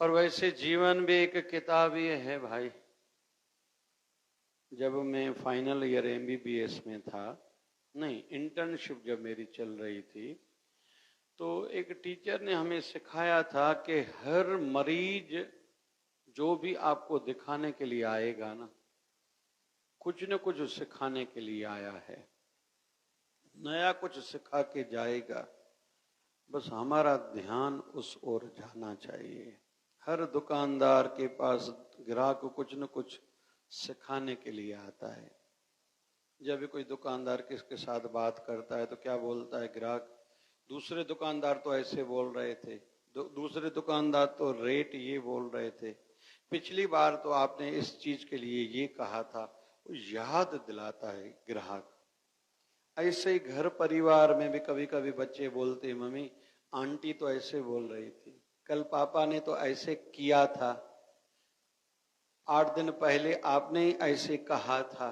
और वैसे जीवन भी एक किताब ही है भाई। जब मैं फाइनल ईयर MBBS में था, नहीं इंटर्नशिप जब मेरी चल रही थी, तो एक टीचर ने हमें सिखाया था कि हर मरीज जो भी आपको दिखाने के लिए आएगा ना, कुछ न कुछ सिखाने के लिए आया है, नया कुछ सिखा के जाएगा। बस हमारा ध्यान उस ओर जाना चाहिए। हर दुकानदार के पास ग्राहक कुछ न कुछ सिखाने के लिए आता है। जब भी कोई दुकानदार किसके साथ बात करता है तो क्या बोलता है ग्राहक, दूसरे दुकानदार तो ऐसे बोल रहे थे, दूसरे दुकानदार तो रेट ये बोल रहे थे, पिछली बार तो आपने इस चीज के लिए ये कहा था। वो याद दिलाता है ग्राहक। ऐसे ही घर परिवार में भी कभी कभी बच्चे बोलते, मम्मी आंटी तो ऐसे बोल रही थी, कल पापा ने तो ऐसे किया था, 8 दिन पहले आपने ही ऐसे कहा था।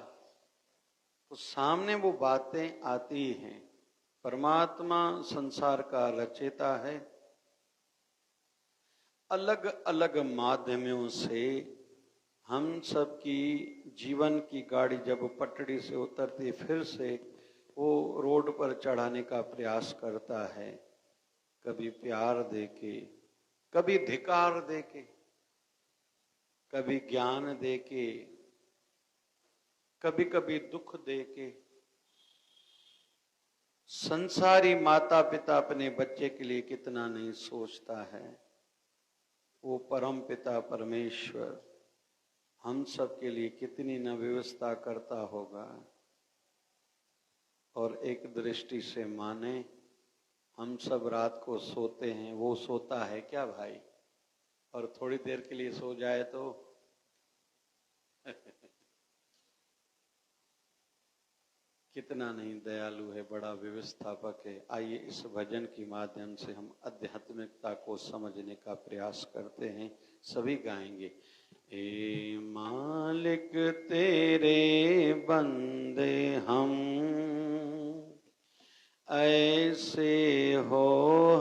तो सामने वो बातें आती हैं। परमात्मा संसार का रचयिता है। अलग अलग माध्यमों से हम सब की जीवन की गाड़ी जब पटड़ी से उतरती, फिर से वो रोड पर चढ़ाने का प्रयास करता है। कभी प्यार देके, कभी धिकार देके, कभी ज्ञान देके, कभी कभी दुख देके। संसारी माता पिता अपने बच्चे के लिए कितना नहीं सोचता है, वो परम पिता परमेश्वर हम सब के लिए कितनी न व्यवस्था करता होगा। और एक दृष्टि से माने, हम सब रात को सोते हैं, वो सोता है क्या भाई? और थोड़ी देर के लिए सो जाए तो कितना नहीं दयालु है, बड़ा व्यवस्थापक है। आइए इस भजन के माध्यम से हम आध्यात्मिकता को समझने का प्रयास करते हैं। सभी गाएंगे। ए मालिक तेरे बंदे हम, ऐसे हो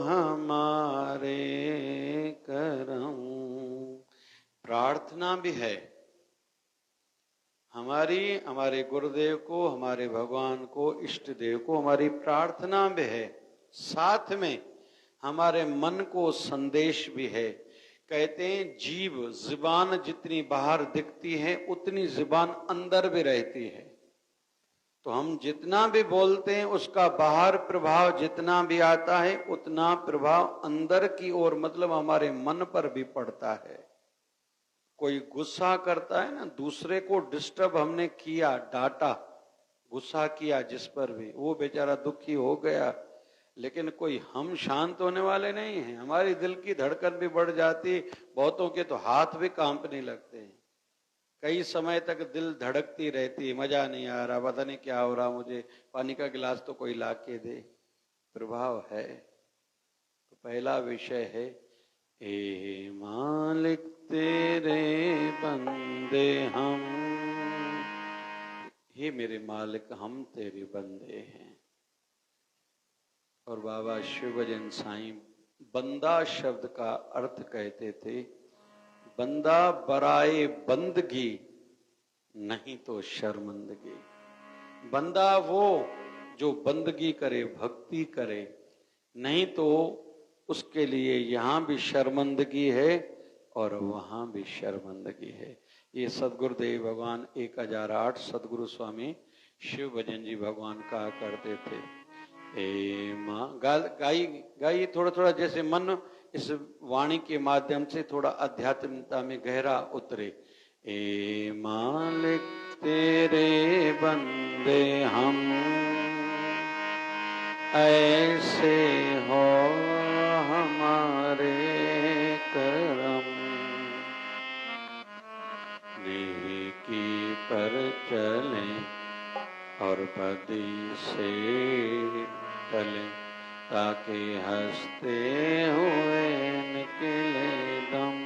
हमारे करम। प्रार्थना भी है हमारी, हमारे गुरुदेव को, हमारे भगवान को, इष्ट देव को हमारी प्रार्थना भी है, साथ में हमारे मन को संदेश भी है। कहते हैं जीव जुबान जितनी बाहर दिखती है उतनी जुबान अंदर भी रहती है। तो हम जितना भी बोलते हैं उसका बाहर प्रभाव जितना भी आता है उतना प्रभाव अंदर की ओर, मतलब हमारे मन पर भी पड़ता है। कोई गुस्सा करता है ना, दूसरे को डिस्टर्ब हमने किया, डांटा, गुस्सा किया जिस पर भी, वो बेचारा दुखी हो गया, लेकिन कोई हम शांत होने वाले नहीं हैं। हमारी दिल की धड़कन भी बढ़ जाती, बहुतों के तो हाथ भी कांपने लगते हैं। कई समय तक दिल धड़कती रहती, मजा नहीं आ रहा, पता नहीं क्या हो रहा, मुझे पानी का गिलास तो कोई ला के दे। प्रभाव है। तो पहला विषय है, ए मालिक तेरे बंदे हम, हे मेरे मालिक हम तेरे बंदे हैं। और बाबा शिवभजन साईं बंदा शब्द का अर्थ कहते थे, बंदा बराए बंदगी नहीं तो शर्मंदगी। बंदा वो जो बंदगी करे, भक्ति करे, नहीं तो उसके लिए यहाँ भी शर्मंदगी है और वहां भी शर्मंदगी है। ये सदगुरुदेव भगवान 1008 सदगुरु स्वामी शिव भजन जी भगवान कहा करते थे। ए माँ गाई थोड़ा थोड़ा, जैसे मन इस वाणी के माध्यम से थोड़ा आध्यात्मिकता में गहरा उतरे। ए मालिक तेरे बंदे हम, ऐसे हो हमारे करम। नेकी पर चले और बदी से टले, ताकि हंसते हुए निकले दम।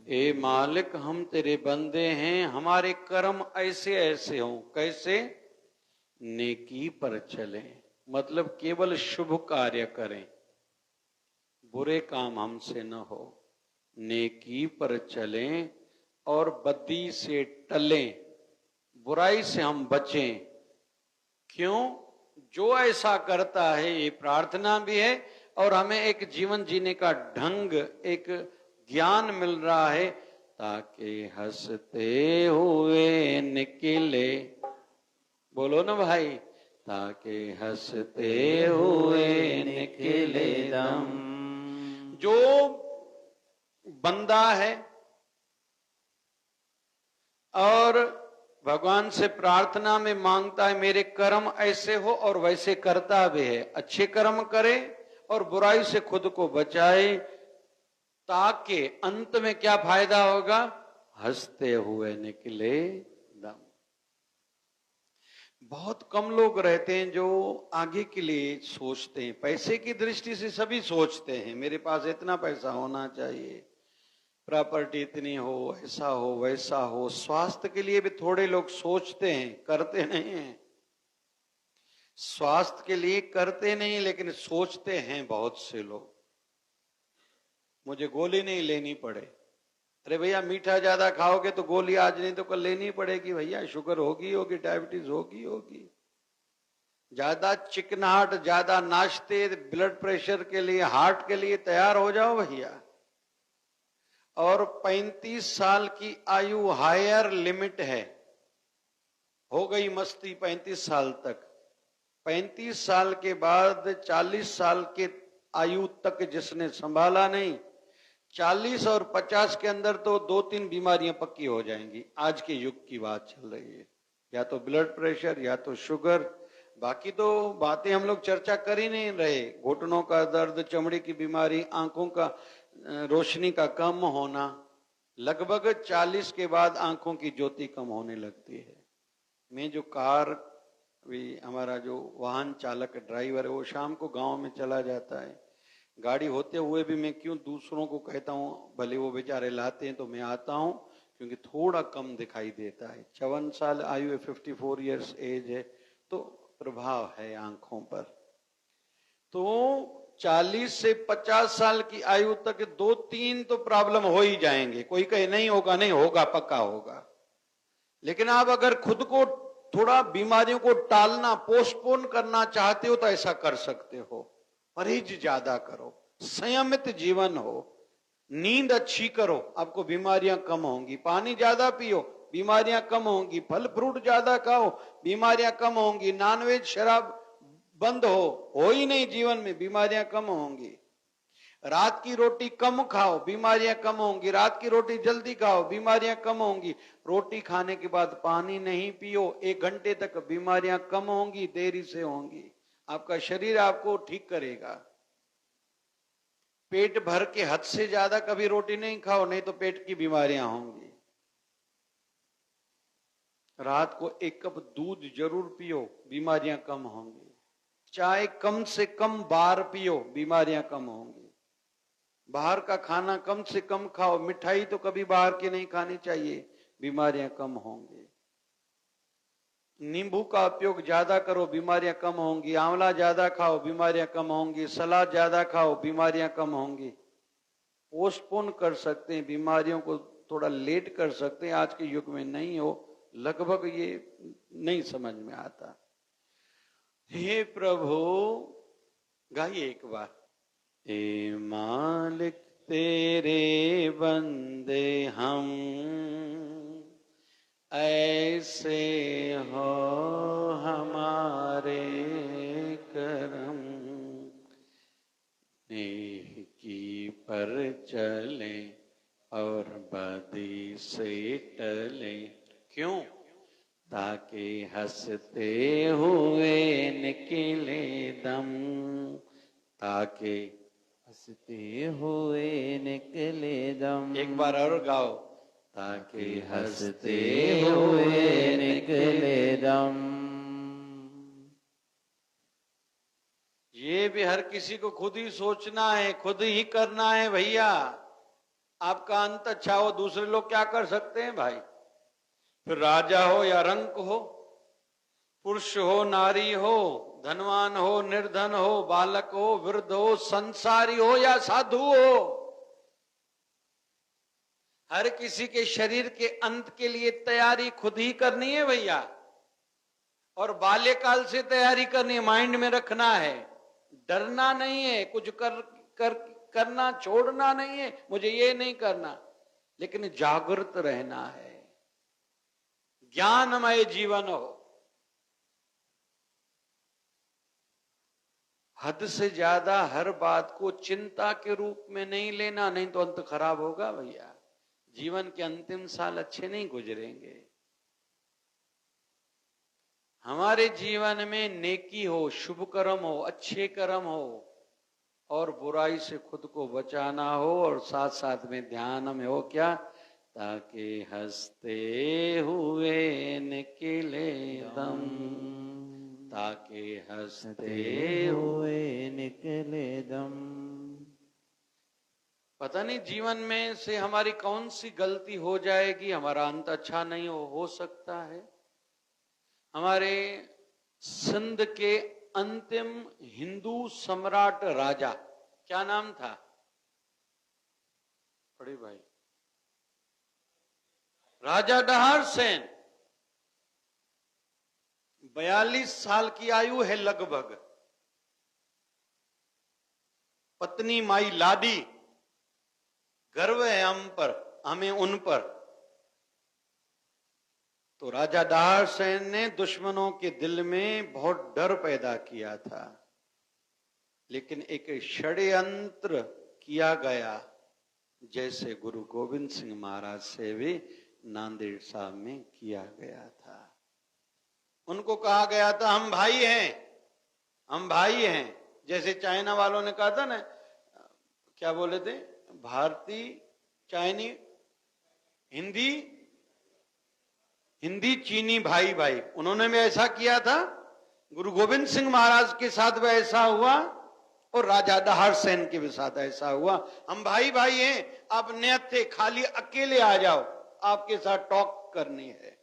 ए मालिक हम तेरे बंदे हैं, हमारे कर्म ऐसे ऐसे हों। कैसे? नेकी पर चले, मतलब केवल शुभ कार्य करें, बुरे काम हमसे न हो, नेकी पर चलें और बद्दी से टलें, बुराई से हम बचें। क्यों? जो ऐसा करता है ये प्रार्थना भी है और हमें एक जीवन जीने का ढंग, एक ज्ञान मिल रहा है, ताकि हंसते हुए निकले, बोलो ना भाई, ताकि हंसते हुए निकले दम। जो बंदा है और भगवान से प्रार्थना में मांगता है मेरे कर्म ऐसे हो और वैसे करता भी है, अच्छे कर्म करे और बुराई से खुद को बचाए, ताकि अंत में क्या फायदा होगा? हंसते हुए निकले दम। बहुत कम लोग रहते हैं जो आगे के लिए सोचते हैं। पैसे की दृष्टि से सभी सोचते हैं मेरे पास इतना पैसा होना चाहिए, प्रॉपर्टी इतनी हो, ऐसा हो वैसा हो। स्वास्थ्य के लिए भी थोड़े लोग सोचते हैं, करते नहीं हैं। स्वास्थ्य के लिए करते नहीं लेकिन सोचते हैं बहुत से लोग, मुझे गोली नहीं लेनी पड़े। अरे भैया मीठा ज्यादा खाओगे तो गोली आज नहीं तो कल लेनी पड़ेगी भैया, शुगर होगी होगी, डायबिटीज होगी होगी। ज्यादा चिकनाहट, ज्यादा नाश्ते, ब्लड प्रेशर के लिए, हार्ट के लिए तैयार हो जाओ भैया। और 35 साल की आयु हायर लिमिट है, हो गई मस्ती 35 साल तक। 35 साल के बाद 40 साल के आयु तक जिसने संभाला नहीं, 40 और 50 के अंदर तो 2-3 बीमारियां पक्की हो जाएंगी। आज के युग की बात चल रही है, या तो ब्लड प्रेशर या तो शुगर। बाकी तो बातें हम लोग चर्चा कर ही नहीं रहे। घुटनों का दर्द, चमड़ी की बीमारी, आंखों का रोशनी का कम होना। लगभग 40 के बाद आंखों की ज्योति कम होने लगती है। मैं जो कार, भी हमारा जो वाहन चालक ड्राइवर है वो शाम को गांव में चला जाता है, गाड़ी होते हुए भी मैं क्यों दूसरों को कहता हूं, भले वो बेचारे लाते हैं तो मैं आता हूं, क्योंकि थोड़ा कम दिखाई देता है। 54 साल आयु है, 54 इयर्स एज है, तो प्रभाव है आंखों पर। तो 40 से 50 साल की आयु तक 2-3 तो प्रॉब्लम हो ही जाएंगे। कोई कहे नहीं होगा, नहीं होगा, पक्का होगा। लेकिन आप अगर खुद को थोड़ा बीमारियों को टालना, पोस्टपोन करना चाहते हो तो ऐसा कर सकते हो। परहेज ज्यादा करो, संयमित जीवन हो, नींद अच्छी करो, आपको बीमारियां कम होंगी। पानी ज्यादा पियो, बीमारियां कम होंगी। फल फ्रूट ज्यादा खाओ, बीमारियां कम होंगी। नॉनवेज शराब बंद हो ही नहीं जीवन में, बीमारियां कम होंगी। रात की रोटी कम खाओ, बीमारियां कम होंगी। रात की रोटी जल्दी खाओ, बीमारियां कम होंगी। रोटी खाने के बाद पानी नहीं पियो 1 घंटे तक, बीमारियां कम होंगी, देरी से होंगी। आपका शरीर आपको ठीक करेगा। पेट भर के हद से ज्यादा कभी रोटी नहीं खाओ, नहीं तो पेट की बीमारियां होंगी। रात को 1 कप दूध जरूर पियो, बीमारियां कम होंगी। चाय कम से कम बार पियो, बीमारियां कम होंगी। बाहर का खाना कम से कम खाओ, मिठाई तो कभी बाहर की नहीं खानी चाहिए, बीमारियां कम होंगी। नींबू का उपयोग ज्यादा करो, बीमारियां कम होंगी। आंवला ज्यादा खाओ, बीमारियां कम होंगी। सलाद ज्यादा खाओ, बीमारियां कम होंगी। पोस्टपोन कर सकते हैं, बीमारियों को थोड़ा लेट कर सकते हैं। आज के युग में नहीं हो, लगभग ये नहीं समझ में आता। हे प्रभु, गाइए एक बार। ए मालिक तेरे बंदे हम, ऐसे हो हमारे करम, नेकी पर चले और बदी से टले। क्यों? ताकि हंसते हुए निकले दम, ताकि हंसते हुए निकले दम। एक बार और गाओ। ताकि हंसते हुए निकले दम। ये भी हर किसी को खुद ही सोचना है, खुद ही करना है भैया। आपका अंत अच्छा हो, दूसरे लोग क्या कर सकते हैं भाई? फिर राजा हो या रंक हो, पुरुष हो नारी हो, धनवान हो निर्धन हो, बालक हो वृद्ध हो, संसारी हो या साधु हो, हर किसी के शरीर के अंत के लिए तैयारी खुद ही करनी है भैया। और बाल्यकाल से तैयारी करनी है, माइंड में रखना है, डरना नहीं है, कुछ करना छोड़ना नहीं है, मुझे ये नहीं करना, लेकिन जागृत रहना है, ज्ञानमय जीवन हो। हद से ज्यादा हर बात को चिंता के रूप में नहीं लेना, नहीं तो अंत खराब होगा भैया। जीवन के अंतिम साल अच्छे नहीं गुजरेंगे। हमारे जीवन में नेकी हो, शुभ कर्म हो, अच्छे कर्म हो, और बुराई से खुद को बचाना हो, और साथ साथ में ध्यान में हो क्या, ताकि हंसते हुए निकले दम, ताकि हंसते हुए निकले दम। पता नहीं जीवन में से हमारी कौन सी गलती हो जाएगी, हमारा अंत अच्छा नहीं हो सकता है। हमारे सिंध के अंतिम हिंदू सम्राट राजा, क्या नाम था बड़े भाई? राजा डहार सेन। 42 साल की आयु है लगभग। पत्नी माई लाडी, गर्व है हम पर, हमें उन पर। तो राजा डहार सेन ने दुश्मनों के दिल में बहुत डर पैदा किया था, लेकिन एक षड्यंत्र किया गया, जैसे गुरु गोविंद सिंह महाराज से भी नांदेड़ साहब में किया गया था। उनको कहा गया था हम भाई हैं, हम भाई हैं। जैसे चाइना वालों ने कहा था ना, क्या बोले थे, भारतीय चाइनी हिंदी चीनी भाई भाई। उन्होंने भी ऐसा किया था, गुरु गोविंद सिंह महाराज के साथ भी ऐसा हुआ, और राजा डहार सेन के भी साथ ऐसा हुआ। हम भाई भाई हैं, आप नियत थे खाली अकेले आ जाओ, आपके साथ टॉक करनी है।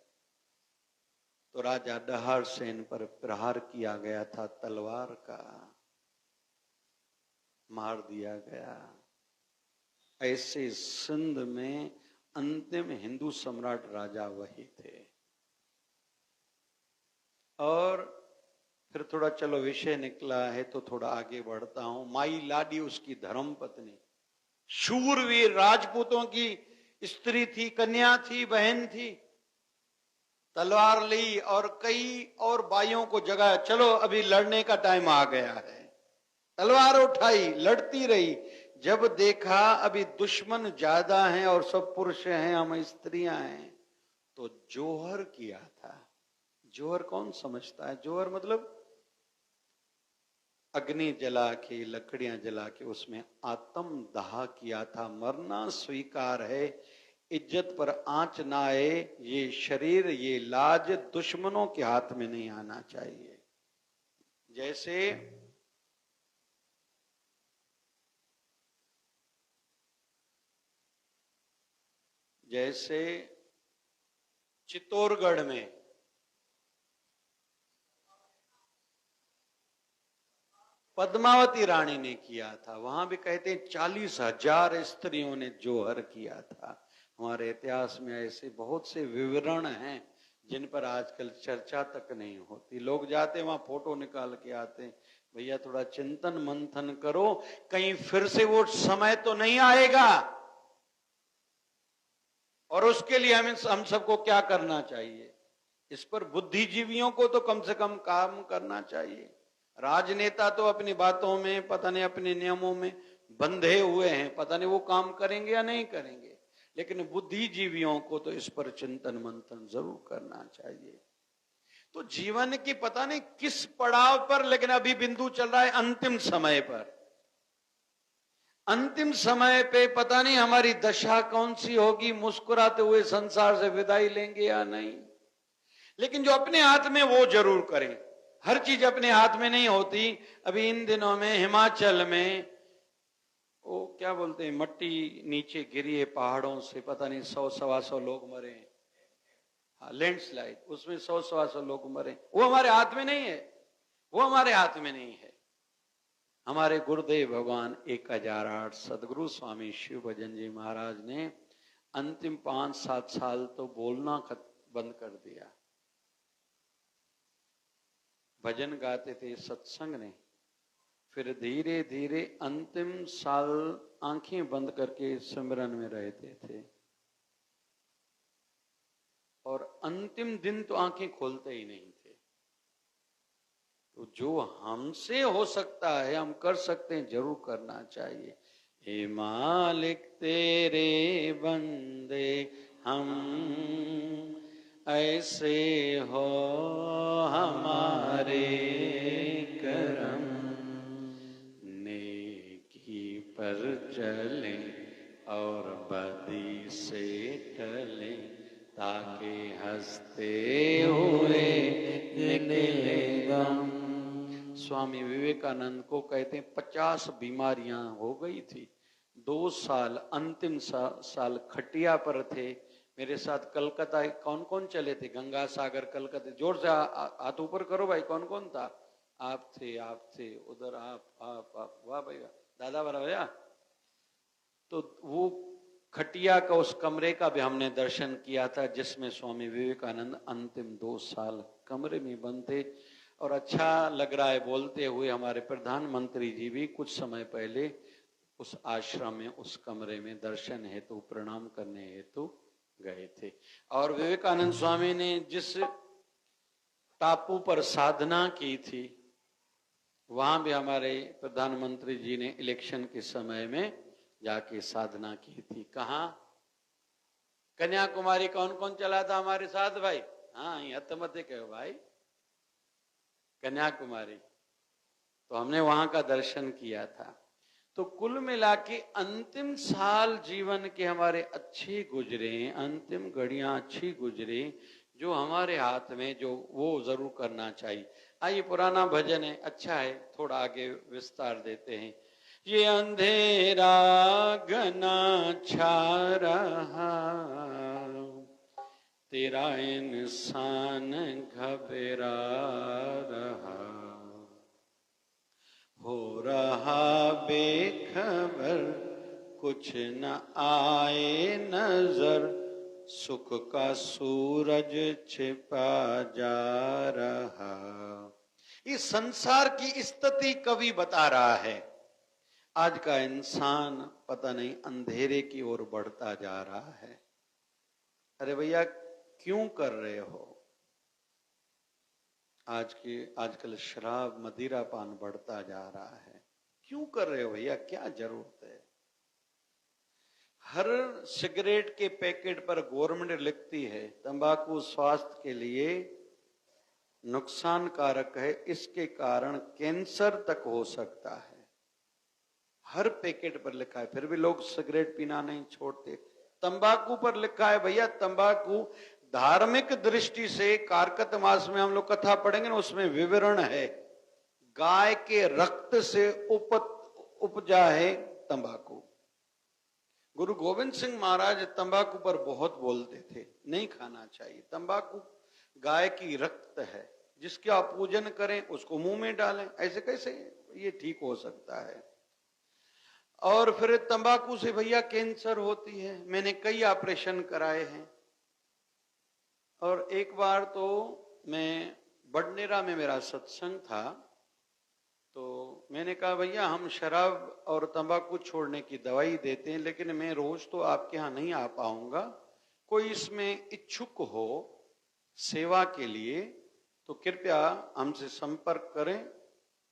तो राजा डहार सेन पर प्रहार किया गया था, तलवार का मार दिया गया। ऐसे सिंध में अंतिम हिंदू सम्राट राजा वही थे। और फिर थोड़ा चलो विषय निकला है तो थोड़ा आगे बढ़ता हूं। माई लाडी उसकी धर्म पत्नी, शूरवीर राजपूतों की स्त्री थी, कन्या थी, बहन थी। तलवार ली और कई और बाइयों को जगाया, चलो अभी लड़ने का टाइम आ गया है। तलवार उठाई, लड़ती रही। जब देखा अभी दुश्मन ज्यादा हैं और सब पुरुष हैं, हम स्त्रियां हैं, तो जोहर किया था। जोहर कौन समझता है? जोहर मतलब अग्नि जला के, लकड़ियां जला के उसमें आत्म दाह किया था। मरना स्वीकार है, इज्जत पर आंच ना आए, ये शरीर, ये लाज दुश्मनों के हाथ में नहीं आना चाहिए। जैसे चित्तौड़गढ़ में पद्मावती रानी ने किया था, वहां भी कहते हैं 40,000 स्त्रियों ने जोहर किया था। हमारे इतिहास में ऐसे बहुत से विवरण हैं जिन पर आजकल चर्चा तक नहीं होती। लोग जाते वहां फोटो निकाल के आते, भैया थोड़ा चिंतन मंथन करो, कहीं फिर से वो समय तो नहीं आएगा। और उसके लिए हम सबको क्या करना चाहिए, इस पर बुद्धिजीवियों को तो कम से कम काम करना चाहिए। राजनेता तो अपनी बातों में, पता नहीं अपने नियमों में बंधे हुए हैं, पता नहीं वो काम करेंगे या नहीं करेंगे, लेकिन बुद्धिजीवियों को तो इस पर चिंतन मंथन जरूर करना चाहिए। तो जीवन की पता नहीं किस पड़ाव पर, लेकिन अभी बिंदु चल रहा है अंतिम समय पर। अंतिम समय पे पता नहीं हमारी दशा कौन सी होगी, मुस्कुराते हुए संसार से विदाई लेंगे या नहीं। लेकिन जो अपने हाथ में वो जरूर करें। हर चीज अपने हाथ में नहीं होती। अभी इन दिनों में हिमाचल में वो क्या बोलते हैं, मट्टी नीचे गिरी है पहाड़ों से, पता नहीं 100-125 लोग मरे। लैंडस्लाइड, उसमें 100-125 लोग मरे। वो हमारे हाथ में नहीं है, वो हमारे हाथ में नहीं है। हमारे गुरुदेव भगवान 1008 सदगुरु स्वामी शिव भजन जी महाराज ने अंतिम 5-7 साल तो बोलना बंद कर दिया। भजन गाते थे, सत्संग नहीं। फिर धीरे धीरे अंतिम साल आंखें बंद करके सिमरन में रहते थे, और अंतिम दिन तो आंखें खोलते ही नहीं थे। तो जो हमसे हो सकता है, हम कर सकते हैं, जरूर करना चाहिए। हे मालिक तेरे बंदे हम ऐसे हो हमारे करम, नेकी पर चले और बदी से टले, ताकि हंसते हुए निकले दम। स्वामी विवेकानंद को कहते हैं 50 बीमारियां हो गई थी। 2 साल अंतिम साल खटिया पर थे। मेरे साथ कलकत्ता कौन कौन चले थे? गंगा सागर कलकत्ता, जोर से हाथ ऊपर करो भाई, कौन कौन था? आप थे उधर, आप वाह भाई वाह, दादा बरा भैया। तो वो खटिया का, उस कमरे का भी हमने दर्शन किया था, जिसमें स्वामी विवेकानंद अंतिम 2 साल कमरे में बंद थे। और अच्छा लग रहा है बोलते हुए, हमारे प्रधानमंत्री जी भी कुछ समय पहले उस आश्रम में, उस कमरे में दर्शन हेतु, प्रणाम करने हेतु गए थे। और विवेकानंद स्वामी ने जिस टापू पर साधना की थी, वहां भी हमारे प्रधानमंत्री जी ने इलेक्शन के समय में जाके साधना की थी। कहाँ? कन्याकुमारी। कौन कौन चला था हमारे साथ भाई? हाँ, यहाँ मत कहो भाई, कन्याकुमारी। तो हमने वहां का दर्शन किया था। तो कुल मिला के अंतिम साल जीवन के हमारे अच्छे गुजरे, अंतिम घड़ियां अच्छी गुजरे, जो हमारे हाथ में, जो वो जरूर करना चाहिए। आइए, पुराना भजन है, अच्छा है, थोड़ा आगे विस्तार देते हैं। ये अंधेरा घना छा रहा, तेरा इंसान घबरा रहा, हो रहा बेखबर, कुछ न आए नजर, सुख का सूरज छिपा जा रहा। इस संसार की स्थिति कवि बता रहा है। आज का इंसान पता नहीं अंधेरे की ओर बढ़ता जा रहा है। अरे भैया, क्यों कर रहे हो? आजकल शराब मदिरा पान बढ़ता जा रहा है। क्यों कर रहे हो भैया? क्या जरूरत है? हर सिगरेट के पैकेट पर गवर्नमेंट लिखती है तंबाकू स्वास्थ्य के लिए नुकसानकारक है, इसके कारण कैंसर तक हो सकता है। हर पैकेट पर लिखा है, फिर भी लोग सिगरेट पीना नहीं छोड़ते। तंबाकू पर लिखा है भैया, तंबाकू धार्मिक दृष्टि से कार्तिक मास में हम लोग कथा पढ़ेंगे ना, उसमें विवरण है, गाय के रक्त से उपजा है तंबाकू। गुरु गोविंद सिंह महाराज तंबाकू पर बहुत बोलते थे, नहीं खाना चाहिए। तंबाकू गाय की रक्त है, जिसका पूजन करें उसको मुंह में डालें, ऐसे कैसे ये ठीक हो सकता है? और फिर तंबाकू से भैया कैंसर होती है। मैंने कई ऑपरेशन कराए हैं। और एक बार तो मैं बडनेरा में, मेरा सत्संग था, तो मैंने कहा भैया हम शराब और तंबाकू छोड़ने की दवाई देते हैं, लेकिन मैं रोज तो आपके यहाँ नहीं आ पाऊंगा, कोई इसमें इच्छुक हो सेवा के लिए तो कृपया हमसे संपर्क करें,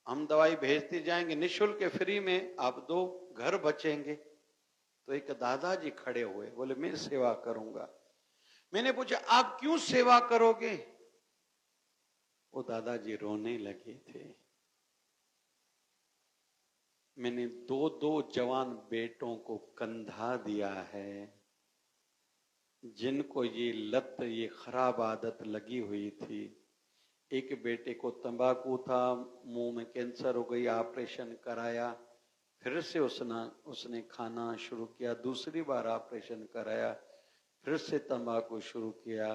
हम दवाई भेजते जाएंगे, निःशुल्क फ्री में आप दो, घर बचेंगे। तो एक दादाजी खड़े हुए, बोले मैं सेवा करूंगा। मैंने पूछा आप क्यों सेवा करोगे? वो दादाजी रोने लगे थे। मैंने 2 जवान बेटों को कंधा दिया है, जिनको ये लत, ये खराब आदत लगी हुई थी। एक बेटे को तंबाकू था, मुंह में कैंसर हो गई, ऑपरेशन कराया, फिर से उसने खाना शुरू किया, दूसरी बार ऑपरेशन कराया, फिर से तंबाकू शुरू किया,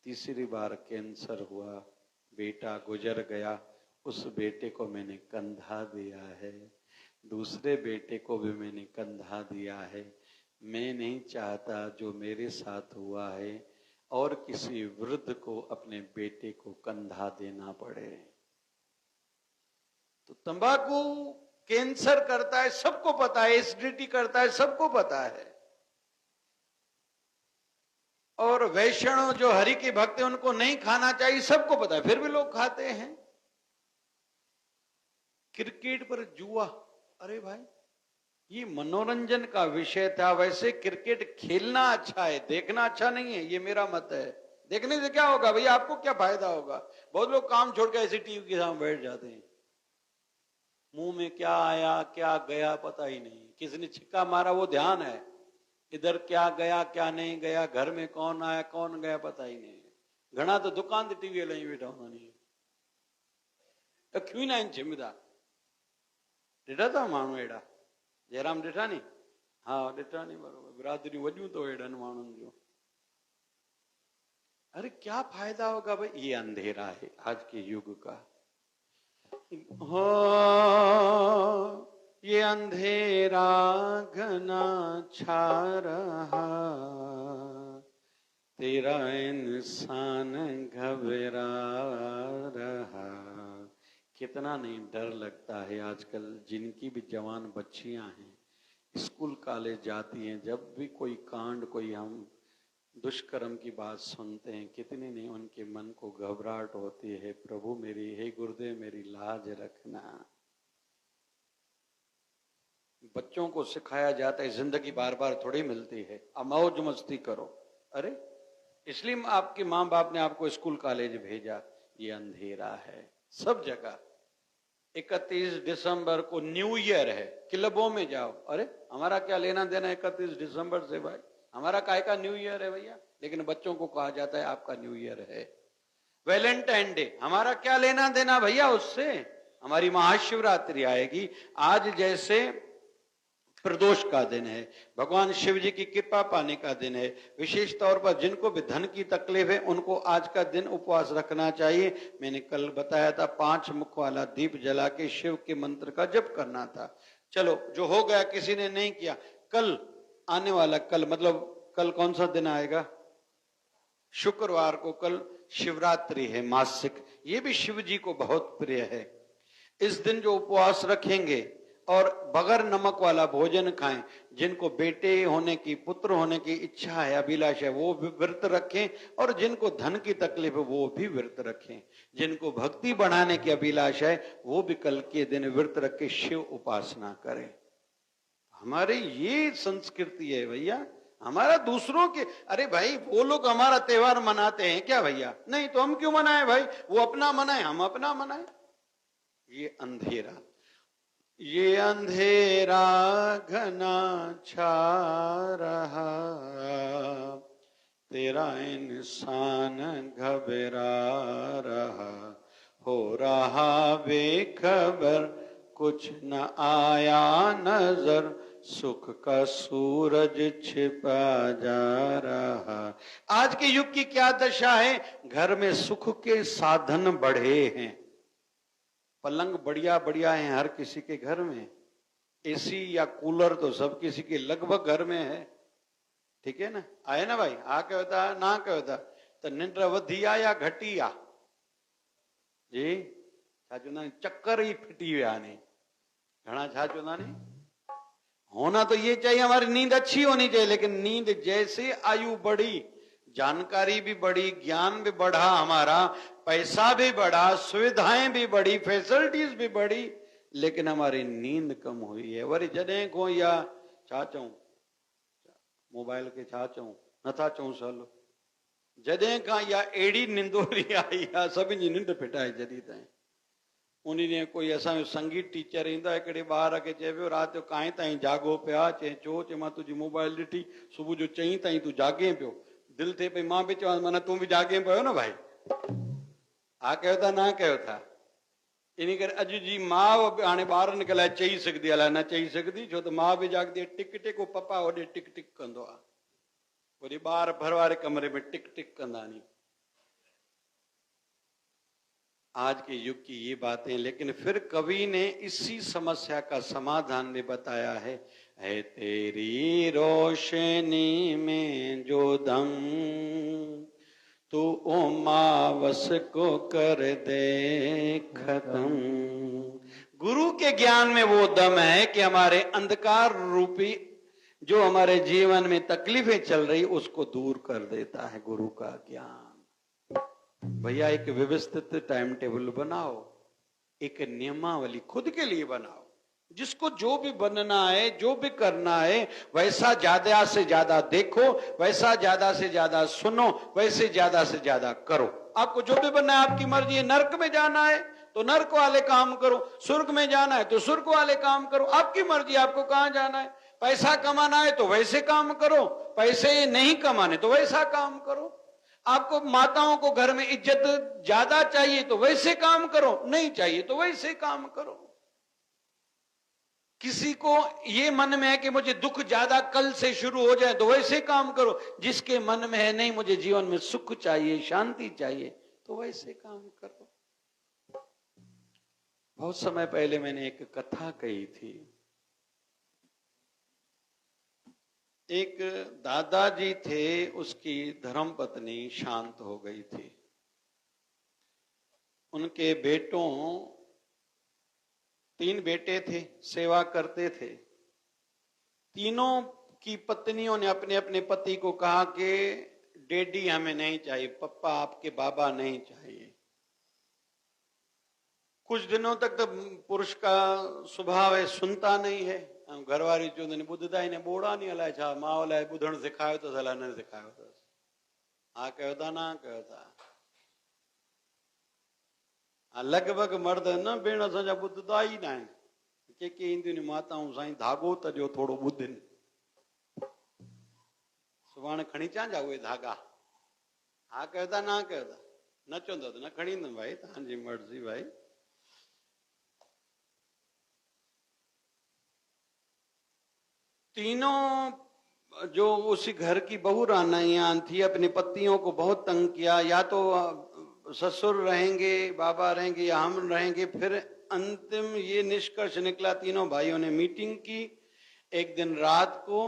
तीसरी बार कैंसर हुआ, बेटा गुजर गया, उस बेटे को मैंने कंधा दिया है, दूसरे बेटे को भी मैंने कंधा दिया है। मैं नहीं चाहता जो मेरे साथ हुआ है और किसी वृद्ध को अपने बेटे को कंधा देना पड़े। तो तंबाकू कैंसर करता है, सबको पता है, एसिडिटी करता है, सबको पता है। और वैष्णव जो हरि के भक्त हैं उनको नहीं खाना चाहिए, सबको पता है, फिर भी लोग खाते हैं। क्रिकेट पर जुआ, अरे भाई ये मनोरंजन का विषय था। वैसे क्रिकेट खेलना अच्छा है, देखना अच्छा नहीं है, ये मेरा मत है। देखने से क्या होगा भैया, आपको क्या फायदा होगा? बहुत लोग काम छोड़ के ऐसी टीवी के सामने बैठ जाते हैं, मुंह में क्या आया क्या गया पता ही नहीं, किसने छिक्का मारा वो ध्यान है, इधर क्या गया क्या नहीं गया, घर में कौन आया कौन गया पता ही नहीं। घना तो दुकान से टीवी लही बैठा होना नहीं, क्यों ना छिमदा ॾिठा था माण्हू अहिड़ा, जयराम ॾिठा नी? हाँ ॾिठा नी, बरोबर, बिरादरी वॾियूं तो अहिड़नि माण्हुनि जो। अरे क्या फायदा होगा भाई, ये अंधेरा है आज के युग का। हो ये अंधेरा घना छा रहा, तेरा इंसान घबरा रहा। कितना नहीं डर लगता है आजकल। जिनकी भी जवान बच्चियां हैं, स्कूल कॉलेज जाती हैं, जब भी कोई कांड, कोई हम दुष्कर्म की बात सुनते हैं, कितनी नहीं उनके मन को घबराहट होती है। प्रभु मेरी, हे गुरुदेव मेरी लाज रखना। बच्चों को सिखाया जाता है जिंदगी बार बार थोड़ी मिलती है, अब मौज मस्ती करो। अरे इसलिए आपके माँ बाप ने आपको स्कूल कॉलेज भेजा। ये अंधेरा है सब जगह। 31 दिसंबर को न्यू ईयर है, क्लबों में जाओ, अरे हमारा क्या लेना देना 31 दिसंबर से भाई, हमारा काय का न्यू ईयर है भैया। लेकिन बच्चों को कहा जाता है आपका न्यू ईयर है। वैलेंटाइन डे, हमारा क्या लेना देना भैया उससे। हमारी महाशिवरात्रि आएगी, आज जैसे प्रदोष का दिन है, भगवान शिव जी की कृपा पाने का दिन है। विशेष तौर पर जिनको भी धन की तकलीफ है उनको आज का दिन उपवास रखना चाहिए। मैंने कल बताया था 5 मुख वाला दीप जला के शिव के मंत्र का जप करना था। चलो जो हो गया, किसी ने नहीं किया, कल आने वाला, कल मतलब कल कौन सा दिन आएगा? शुक्रवार को कल शिवरात्रि है मासिक, ये भी शिव जी को बहुत प्रिय है। इस दिन जो उपवास रखेंगे और बगैर नमक वाला भोजन खाएं, जिनको बेटे होने की, पुत्र होने की इच्छा है, अभिलाष है, वो भी व्रत रखें। और जिनको धन की तकलीफ है वो भी व्रत रखें। जिनको भक्ति बढ़ाने की अभिलाष है वो भी कल के दिन व्रत रख के शिव उपासना करें। हमारी ये संस्कृति है भैया। हमारा दूसरों के, अरे भाई वो लोग हमारा त्योहार मनाते हैं क्या भैया? नहीं तो हम क्यों मनाए भाई? वो अपना मनाए, हम अपना मनाए। ये अंधेरा, ये अंधेरा घना छा रहा, तेरा इंसान घबरा रहा। हो रहा बेखबर, कुछ न आया नजर, सुख का सूरज छिपा जा रहा। आज के युग की क्या दशा है? घर में सुख के साधन बढ़े हैं, पलंग बढ़िया बढ़िया है हर किसी के घर में, एसी या कूलर तो सब किसी के लगभग घर में है, ठीक है ना? आए ना भाई? आ कयो था ना कयो था तो निंड वधी आ या घटी आ जी? छा चवंदा आहिनि, चक्कर ही फिटी विया ने। घणा छा चवंदा आहिनि, होना तो ये चाहिए हमारी नींद अच्छी होनी चाहिए, लेकिन नींद जैसे आयु बढ़ी, जानकारी भी बढ़ी, ज्ञान भी बढ़ा, हमारा पैसा भी बढ़ा, सुविधाएं भी बढ़ी, फैसिलिटीज भी बढ़ी, लेकिन हमारी नींद कम हुई है। वरी जॾहिं को या छा चऊं, मोबाइल के छा चऊं, नथा चऊं सवलो, जॾहिं खां या अहिड़ी निंदोरी आई आहे, सभिनि जी निंड फिटाए जॾहिं ताईं। उन ॾींहुं कोई असांजो संगीत टीचर ईंदा, हिकिड़े ॿार खे चए पियो राति जो काएं ताईं जागो पिया? चए छो? चए मां तुंहिंजी मोबाइल ॾिठी, सुबुह जो 4 ताईं तूं जागे पियो। दिल थे पई मां बि चवां, माना तूं बि जागे पियो न भाई? हा कयो था ना कयो था? इन करे अॼु जी माउ बि हाणे ॿारनि खे लाइ चई सघंदी, अलाए न चई सघंदी, छो त माउ बि जागदी आहे, टिक टिक, पप्पा होॾे टिक टिक कंदो आहे, वरी ॿार भर वारे कमरे में टिक टिक कंदा नी। आज के युग की ये बातें, लेकिन फिर कवि ने इसी समस्या का समाधान भी बताया है तेरी रोशनी में जो दम तू उमावस को कर दे खत्म। गुरु के ज्ञान में वो दम है कि हमारे अंधकार रूपी जो हमारे जीवन में तकलीफें चल रही उसको दूर कर देता है गुरु का ज्ञान। भैया एक व्यवस्थित टाइम टेबल बनाओ, एक नियमावली खुद के लिए बनाओ, जिसको जो भी बनना है, जो भी करना है, वैसा ज्यादा से ज्यादा देखो, वैसा ज्यादा से ज्यादा सुनो, वैसे ज्यादा से ज्यादा करो। आपको जो भी बनना है, आपकी मर्जी है। नर्क में जाना है तो नर्क वाले काम करो, स्वर्ग में जाना है तो स्वर्ग वाले काम करो, आपकी मर्जी, आपको कहां जाना है। पैसा कमाना है तो वैसे काम करो, पैसे नहीं कमाने तो वैसा काम करो। आपको माताओं को घर में इज्जत ज्यादा चाहिए तो वैसे काम करो, नहीं चाहिए तो वैसे काम करो। किसी को ये मन में है कि मुझे दुख ज्यादा कल से शुरू हो जाए तो वैसे काम करो, जिसके मन में है नहीं मुझे जीवन में सुख चाहिए, शांति चाहिए, तो वैसे काम करो। बहुत समय पहले मैंने एक कथा कही थी। एक दादाजी थे, उसकी धर्मपत्नी शांत हो गई थी। उनके बेटों, 3 बेटे थे, सेवा करते थे। तीनों की पत्नियों ने अपने अपने पति को कहा कि डैडी हमें नहीं चाहिए, पप्पा आपके बाबा नहीं चाहिए। कुछ दिनों तक तो पुरुष का स्वभाव है, सुनता नहीं है। घरवारी चवंदी ॿुधंदा ने बोड़ा नहीं हलाए, छा मां लाइ ॿुधण सिखायो अथसि, अलाए न सिखायो अथसि। हा कयो था, ना कयो था। लगभग मर्द न भेण असांजा ॿुधंदा ई न आहिनि। के ईंदियूं आहिनि माताऊं, साईं धागो त ॾियो थोरो ॿुधनि, सुभाणे खणी अचां जा उहे धागा। हा कयो था, ना कयो था। न चवंदो त न खणी ईंदुमि भाई, तव्हांजी मर्ज़ी भाई। तीनों जो उसी घर की बहू रानियां थी, अपनी पतियों को बहुत तंग किया। या तो ससुर रहेंगे, बाबा रहेंगे, या हम रहेंगे। फिर अंतिम ये निष्कर्ष निकला, तीनों भाइयों ने मीटिंग की एक दिन रात को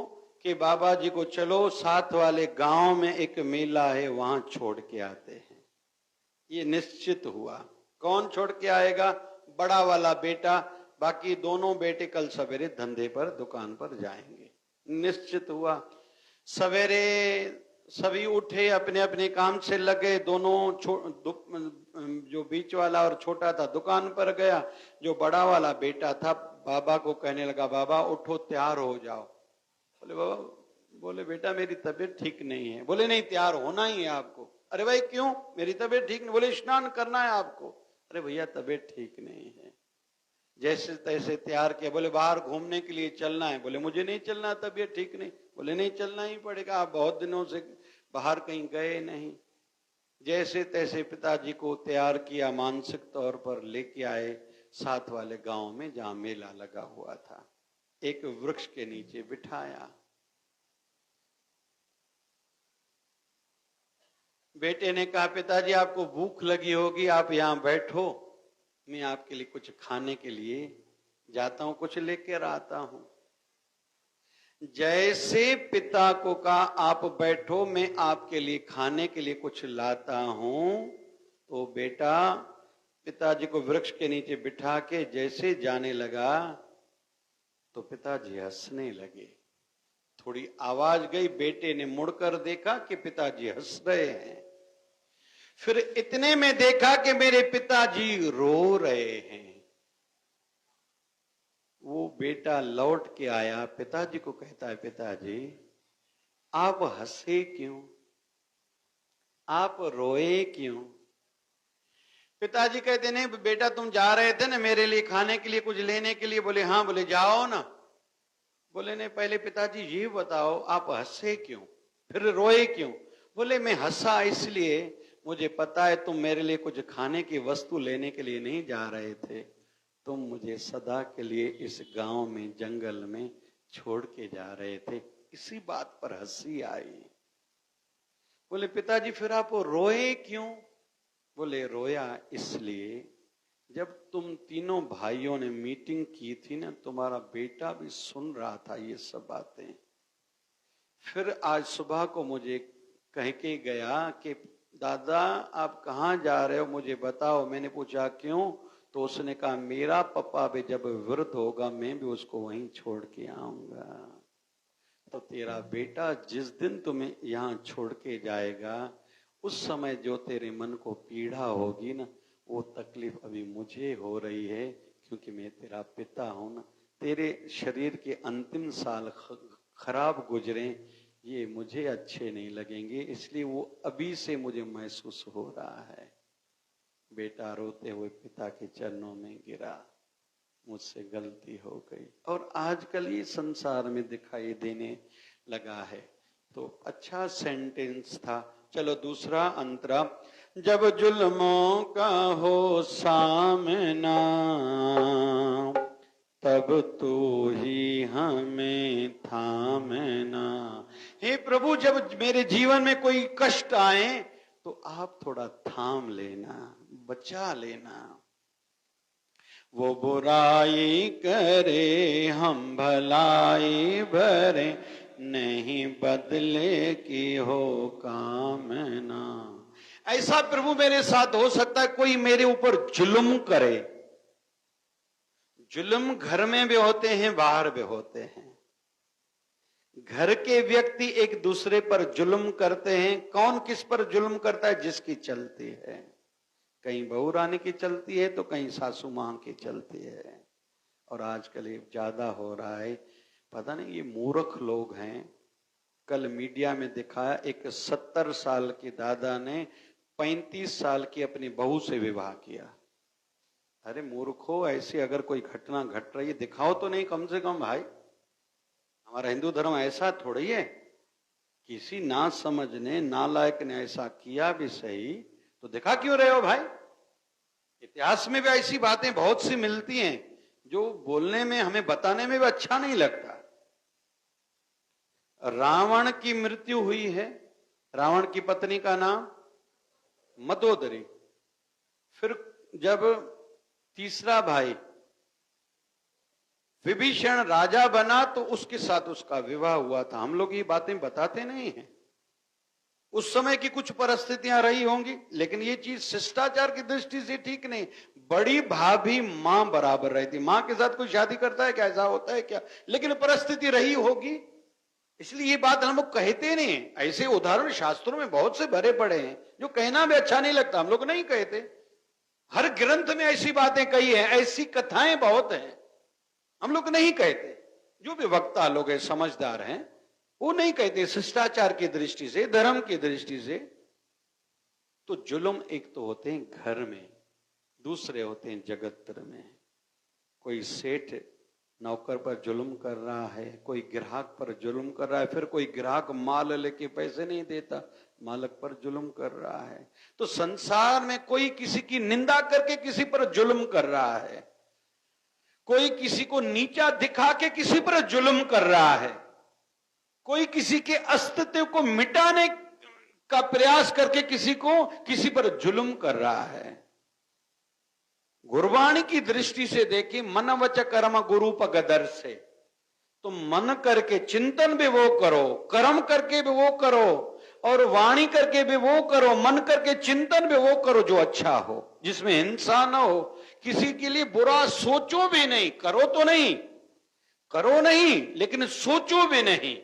कि बाबा जी को चलो साथ वाले गांव में एक मेला है, वहां छोड़ के आते हैं। ये निश्चित हुआ। कौन छोड़ के आएगा? बड़ा वाला बेटा, बाकी दोनों बेटे कल सवेरे धंधे पर, दुकान पर जाएंगे। निश्चित हुआ। सवेरे सभी उठे, अपने अपने काम से लगे। दोनों जो बीच वाला और छोटा था दुकान पर गया। जो बड़ा वाला बेटा था बाबा को कहने लगा, बाबा उठो, तैयार हो जाओ। बोले बाबा, बोले बेटा मेरी तबीयत ठीक नहीं है। बोले नहीं, तैयार होना ही है आपको। अरे भाई क्यों? मेरी तबीयत ठीक नहीं। बोले स्नान करना है आपको। अरे भैया तबीयत ठीक नहीं है। जैसे तैसे तैयार किया। बोले बाहर घूमने के लिए चलना है। बोले मुझे नहीं चलना, तबीयत ठीक नहीं। बोले नहीं, चलना ही पड़ेगा, आप बहुत दिनों से बाहर कहीं गए नहीं। जैसे तैसे पिताजी को तैयार किया, मानसिक तौर पर लेके आए साथ वाले गांव में जहां मेला लगा हुआ था। एक वृक्ष के नीचे बिठाया। बेटे ने कहा, पिताजी आपको भूख लगी होगी, आप यहां बैठो, मैं आपके लिए कुछ खाने के लिए जाता हूं, कुछ लेकर आता हूं। जैसे पिता को कहा आप बैठो, मैं आपके लिए खाने के लिए कुछ लाता हूं, तो बेटा पिताजी को वृक्ष के नीचे बिठा के जैसे जाने लगा तो पिताजी हंसने लगे। थोड़ी आवाज गई, बेटे ने मुड़कर देखा कि पिताजी हंस रहे हैं। फिर इतने में देखा कि मेरे पिताजी रो रहे हैं। वो बेटा लौट के आया, पिताजी को कहता है, पिताजी आप हंसे क्यों? आप रोए क्यों? पिताजी कहते, नहीं बेटा तुम जा रहे थे ना मेरे लिए खाने के लिए, कुछ लेने के लिए। बोले हाँ। बोले जाओ ना। बोले नहीं, पहले पिताजी ये बताओ आप हंसे क्यों, फिर रोए क्यों? बोले मैं हंसा इसलिए, मुझे पता है तुम मेरे लिए कुछ खाने की वस्तु लेने के लिए नहीं जा रहे थे, तुम मुझे सदा के लिए इस गांव में, जंगल में छोड़ के जा रहे थे, इसी बात पर हंसी आई। बोले पिताजी फिर आप रोए क्यों? बोले रोया इसलिए जब तुम तीनों भाइयों ने मीटिंग की थी ना, तुम्हारा बेटा भी सुन रहा था ये सब बातें। फिर आज सुबह को मुझे कह के गया कि दादा आप कहाँ जा रहे हो, मुझे बताओ। मैंने पूछा क्यों? तो उसने कहा मेरा पापा भी जब वृद्ध होगा मैं भी उसको वहीं छोड़ के आऊंगा। तो तेरा बेटा जिस दिन तुम्हें यहाँ छोड़ के जाएगा उस समय जो तेरे मन को पीड़ा होगी ना, वो तकलीफ अभी मुझे हो रही है क्योंकि मैं तेरा पिता हूं ना। तेरे शरीर के अंतिम साल खराब गुजरे, ये मुझे अच्छे नहीं लगेंगे, इसलिए वो अभी से मुझे महसूस हो रहा है। बेटा रोते हुए पिता के चरणों में गिरा, मुझसे गलती हो गई। और आजकल ये संसार में दिखाई देने लगा है। तो अच्छा सेंटेंस था। चलो दूसरा अंतरा। जब जुल्मों का हो सामना तब तू ही हमें थामना। हे प्रभु जब मेरे जीवन में कोई कष्ट आए तो आप थोड़ा थाम लेना, बचा लेना। वो बुराई करे हम भलाई भरे, नहीं बदले की हो कामना। ऐसा प्रभु मेरे साथ हो सकता है कोई मेरे ऊपर जुल्म करे। जुल्म घर में भी होते हैं, बाहर भी होते हैं। घर के व्यक्ति एक दूसरे पर जुल्म करते हैं। कौन किस पर जुल्म करता है? जिसकी चलती है। कहीं बहू रानी की चलती है तो कहीं सासू मां की चलती है। और आजकल ये ज्यादा हो रहा है। पता नहीं ये मूर्ख लोग हैं। कल मीडिया में दिखाया एक 70 साल के दादा ने 35 साल की अपनी बहू से विवाह किया। अरे मूर्खो, ऐसी अगर कोई घटना घट रही है दिखाओ तो नहीं कम से कम भाई। हमारा हिंदू धर्म ऐसा थोड़ी है। किसी ना समझने नालायक ने ऐसा किया भी सही तो दिखा क्यों रहे हो भाई? इतिहास में भी ऐसी बातें बहुत सी मिलती हैं जो बोलने में हमें बताने में भी अच्छा नहीं लगता। रावण की मृत्यु हुई है। रावण की पत्नी का नाम मदोदरी। फिर जब तीसरा भाई विभीषण राजा बना तो उसके साथ उसका विवाह हुआ था। हम लोग ये बातें बताते नहीं हैं। उस समय की कुछ परिस्थितियां रही होंगी, लेकिन ये चीज शिष्टाचार की दृष्टि से ठीक नहीं। बड़ी भाभी मां बराबर रहती। मां के साथ कोई शादी करता है क्या? ऐसा होता है क्या? लेकिन परिस्थिति रही होगी, इसलिए ये बात हम लोग कहते नहीं। ऐसे उदाहरण शास्त्रों में बहुत से भरे पड़े हैं जो कहना भी अच्छा नहीं लगता, हम लोग नहीं कहते। हर ग्रंथ में ऐसी बातें कही है, ऐसी कथाएं बहुत हैं, हम लोग नहीं कहते। जो भी वक्ता लोग हैं, समझदार हैं, वो नहीं कहते। शिष्टाचार की दृष्टि से, धर्म की दृष्टि से। तो जुल्म एक तो होते हैं घर में, दूसरे होते हैं जगत में। कोई सेठ नौकर पर जुल्म कर रहा है, कोई ग्राहक पर जुल्म कर रहा है, फिर कोई ग्राहक माल लेके पैसे नहीं देता, मालिक पर जुल्म कर रहा है। तो संसार में कोई किसी की निंदा करके किसी पर जुल्म कर रहा है, कोई किसी को नीचा दिखा के किसी पर जुल्म कर रहा है, कोई किसी के अस्तित्व को मिटाने का प्रयास करके किसी पर जुल्म कर रहा है। गुरबाणी की दृष्टि से देखिए, मन वच कर्म गुरु पगदर से। तो मन करके चिंतन भी वो करो, कर्म करके भी वो करो, और वाणी करके भी वो करो, मन करके चिंतन भी वो करो जो अच्छा हो, जिसमें हिंसा न हो, किसी के लिए बुरा सोचो भी नहीं। करो नहीं लेकिन सोचो भी नहीं।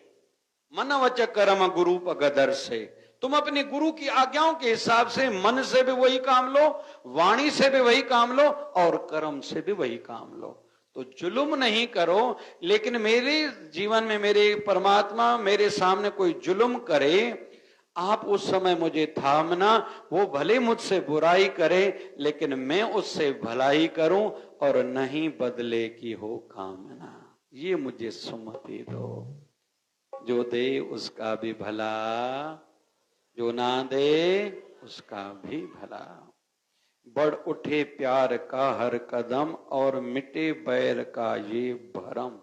मन वच कर्म गुरु पगदर से। तुम अपने गुरु की आज्ञाओं के हिसाब से मन से भी वही काम लो, वाणी से भी वही काम लो, और कर्म से भी वही काम लो। तो जुल्म नहीं करो। लेकिन मेरे जीवन में मेरे परमात्मा मेरे सामने कोई जुल्म करे, आप उस समय मुझे थामना। वो भले मुझसे बुराई करे लेकिन मैं उससे भलाई करूं, और नहीं बदले की हो कामना। ये मुझे सुमति दो। जो दे उसका भी भला, जो ना दे उसका भी भला। बढ़ उठे प्यार का हर कदम, और मिटे बैर का ये भरम।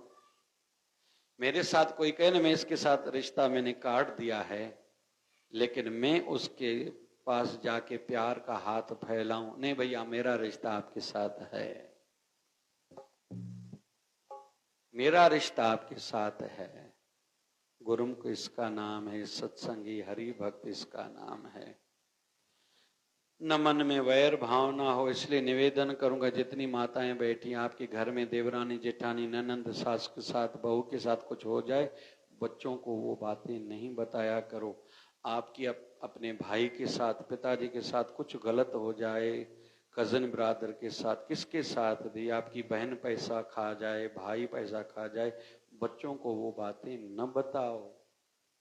मेरे साथ कोई कहे ना मैं इसके साथ रिश्ता मैंने काट दिया है, लेकिन मैं उसके पास जाके प्यार का हाथ फैलाऊं? नहीं भैया, मेरा रिश्ता आपके साथ है, मेरा रिश्ता आपके साथ है। गुरुमुख इसका नाम है, सत्संगी हरि भक्त इसका नाम है। न मन में वैर भावना हो, इसलिए निवेदन करूंगा जितनी माताएं बैठी आपके घर में देवरानी जेठानी ननंद सास के साथ बहू के साथ कुछ हो जाए, बच्चों को वो बातें नहीं बताया करो। आपकी अपने भाई के साथ पिताजी के साथ कुछ गलत हो जाए, कजन ब्रादर के साथ किसके साथ भी, आपकी बहन पैसा खा जाए, भाई पैसा खा जाए, बच्चों को वो बातें न बताओ।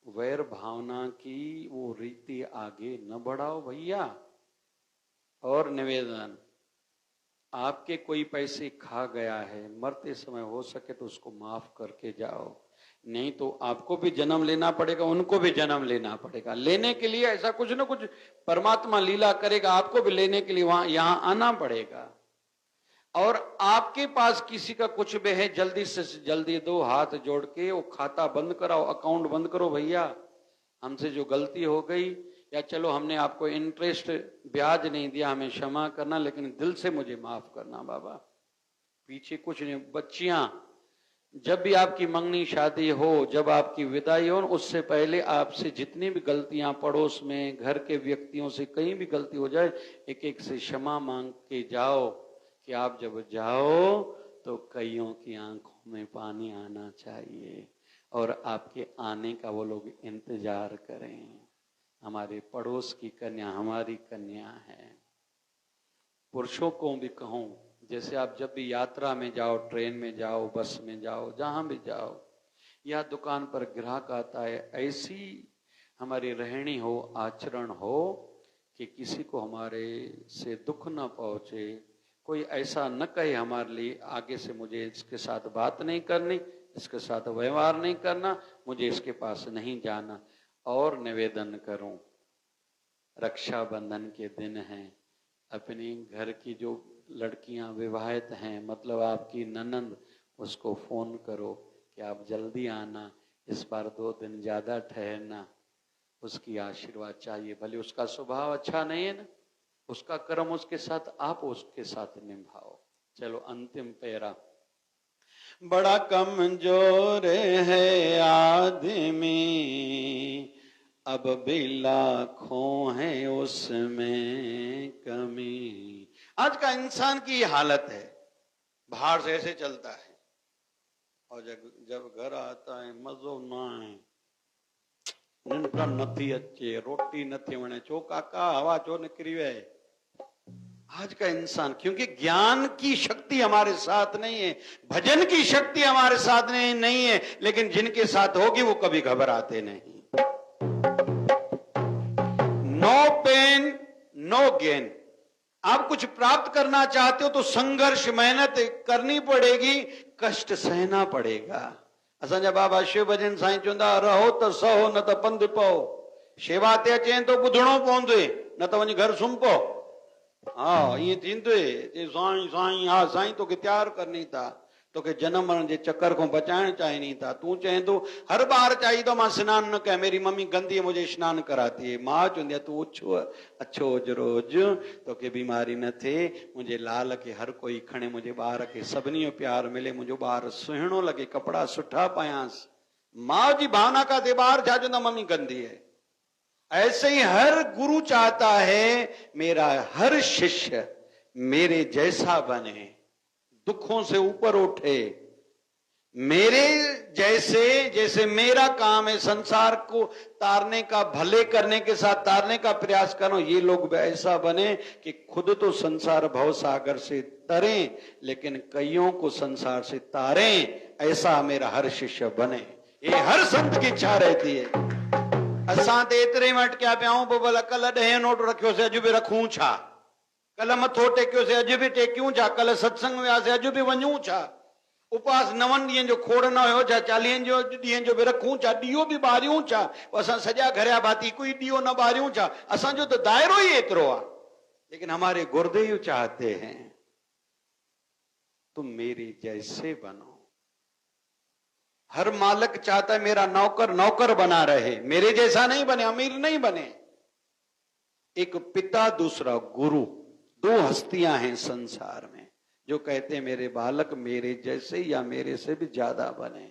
वैर भावना की वो रीति आगे न बढ़ाओ भैया। और निवेदन, आपके कोई पैसे खा गया है, मरते समय हो सके तो उसको माफ करके जाओ, नहीं तो आपको भी जन्म लेना पड़ेगा, उनको भी जन्म लेना पड़ेगा। लेने के लिए ऐसा कुछ ना कुछ परमात्मा लीला करेगा, आपको भी लेने के लिए वहां यहां आना पड़ेगा। और आपके पास किसी का कुछ भी है, जल्दी से जल्दी दो, हाथ जोड़ के वो खाता बंद कराओ, अकाउंट बंद करो। भैया हमसे जो गलती हो गई, या चलो हमने आपको इंटरेस्ट ब्याज नहीं दिया, हमें क्षमा करना, लेकिन दिल से मुझे माफ करना बाबा, पीछे कुछ नहीं। बच्चियां, जब भी आपकी मंगनी शादी हो, जब आपकी विदाई हो, उससे पहले आपसे जितनी भी गलतियां, पड़ोस में घर के व्यक्तियों से कहीं भी गलती हो जाए, एक एक से क्षमा मांग के जाओ, कि आप जब जाओ तो कईयों की आंखों में पानी आना चाहिए और आपके आने का वो लोग इंतजार करें। हमारे पड़ोस की कन्या हमारी कन्या है। पुरुषों को भी कहूं, जैसे आप जब भी यात्रा में जाओ, ट्रेन में जाओ, बस में जाओ, जहां भी जाओ, या दुकान पर ग्राहक आता है, ऐसी हमारी रहनी हो, आचरण हो कि किसी को हमारे से दुख न पहुंचे, कोई ऐसा न कहे हमारे लिए आगे से मुझे इसके साथ बात नहीं करनी, इसके साथ व्यवहार नहीं करना, मुझे इसके पास नहीं जाना। और निवेदन करूं, रक्षाबंधन के दिन हैं, अपने घर की जो लड़कियां विवाहित हैं, मतलब आपकी ननंद, उसको फोन करो कि आप जल्दी आना, इस बार 2 दिन ज्यादा ठहरना, उसकी आशीर्वाद चाहिए। भले उसका स्वभाव अच्छा नहीं है ना, उसका कर्म उसके साथ, आप उसके साथ निभाओ। चलो अंतिम पैरा। बड़ा कमजोर है आदमी, अब भी लाखों है उसमें कमी। आज का इंसान की ये हालत है, बाहर से ऐसे चलता है और जब घर आता है मजो ना है, निंद्रा नथी अचे, रोटी नथी वणे, चो काका हवा चो निकरी वे। आज का इंसान, क्योंकि ज्ञान की शक्ति हमारे साथ नहीं है, भजन की शक्ति हमारे साथ नहीं है, लेकिन जिनके साथ होगी वो कभी घबराते नहीं। No pain no gain. आप कुछ प्राप्त करना चाहते हो तो संघर्ष, मेहनत करनी पड़ेगी, कष्ट सहना पड़ेगा। असांजा बाबा शिव भजन साईं चवंदा, रहो तो सहो न तो पंधु पओ, शेवा ते अचे तो ॿुधणो पवंदो, न तो वञी घर सुम्ही पओ। हाँ ईअं थींदो, साईं साईं हा साईं तोखे तैयार करनी था, तोखे जनम मरण जे चक्कर को बचाइण चाहिनी था। तू चए तो हर बार चाहिए मां स्नान न कया, मेरी मम्मी गंदी है मुझे स्नान कराती है। मां चवंदी आहे तू अच्छो रोज, तोखे बीमारी न थिए, मुंहिंजे लाल खे हर कोई खणे, मुंहिंजे ॿार खे सभिनी जो प्यार मिले, मुंहिंजो ॿार सुहिणो लॻे, कपिड़ा सुठा पायांसि। मां जी भावना का ते ॿार छा चवंदा मम्मी गंदी है। ऐसे ही हर गुरु चाहता है मेरा हर शिष्य मेरे जैसा बने, दुखों से ऊपर उठे, मेरे जैसे मेरा काम है संसार को तारने का, भले करने के साथ तारने का प्रयास करो, ये लोग ऐसा बने कि खुद तो संसार भव सागर से तरें, लेकिन कईयों को संसार से तारें, ऐसा मेरा हर शिष्य बने। ये हर संत की इच्छा रहती है। असां ते एतिरे में अटकिया पिया आहियूं, भला कल 10 नोट रखियोसीं, अॼु बि रखूं छा? कल मथो टेकियोसीं, अॼु बि टेकियूं छा? कल सत्संग में वियासीं, अॼु बि वञूं छा? उपवास 9 ॾींहंनि जो खोड़ न हुयो छा? 40 ॾींहंनि जो बि रखूं छा? ॾीओ बि ॿारियूं छा? असां सॼा घरिया भाती कोई ॾीओ न ॿारियूं छा? असांजो त दायरो ही एतिरो आहे। लेकिन हमारे गुरुदेव चाहते हैं तुम मेरे जैसे बनो। हर मालिक चाहता है मेरा नौकर नौकर बना रहे, मेरे जैसा नहीं बने, अमीर नहीं बने। एक पिता, दूसरा गुरु, दो हस्तियां हैं संसार में जो कहते हैं मेरे बालक मेरे जैसे या मेरे से भी ज्यादा बने।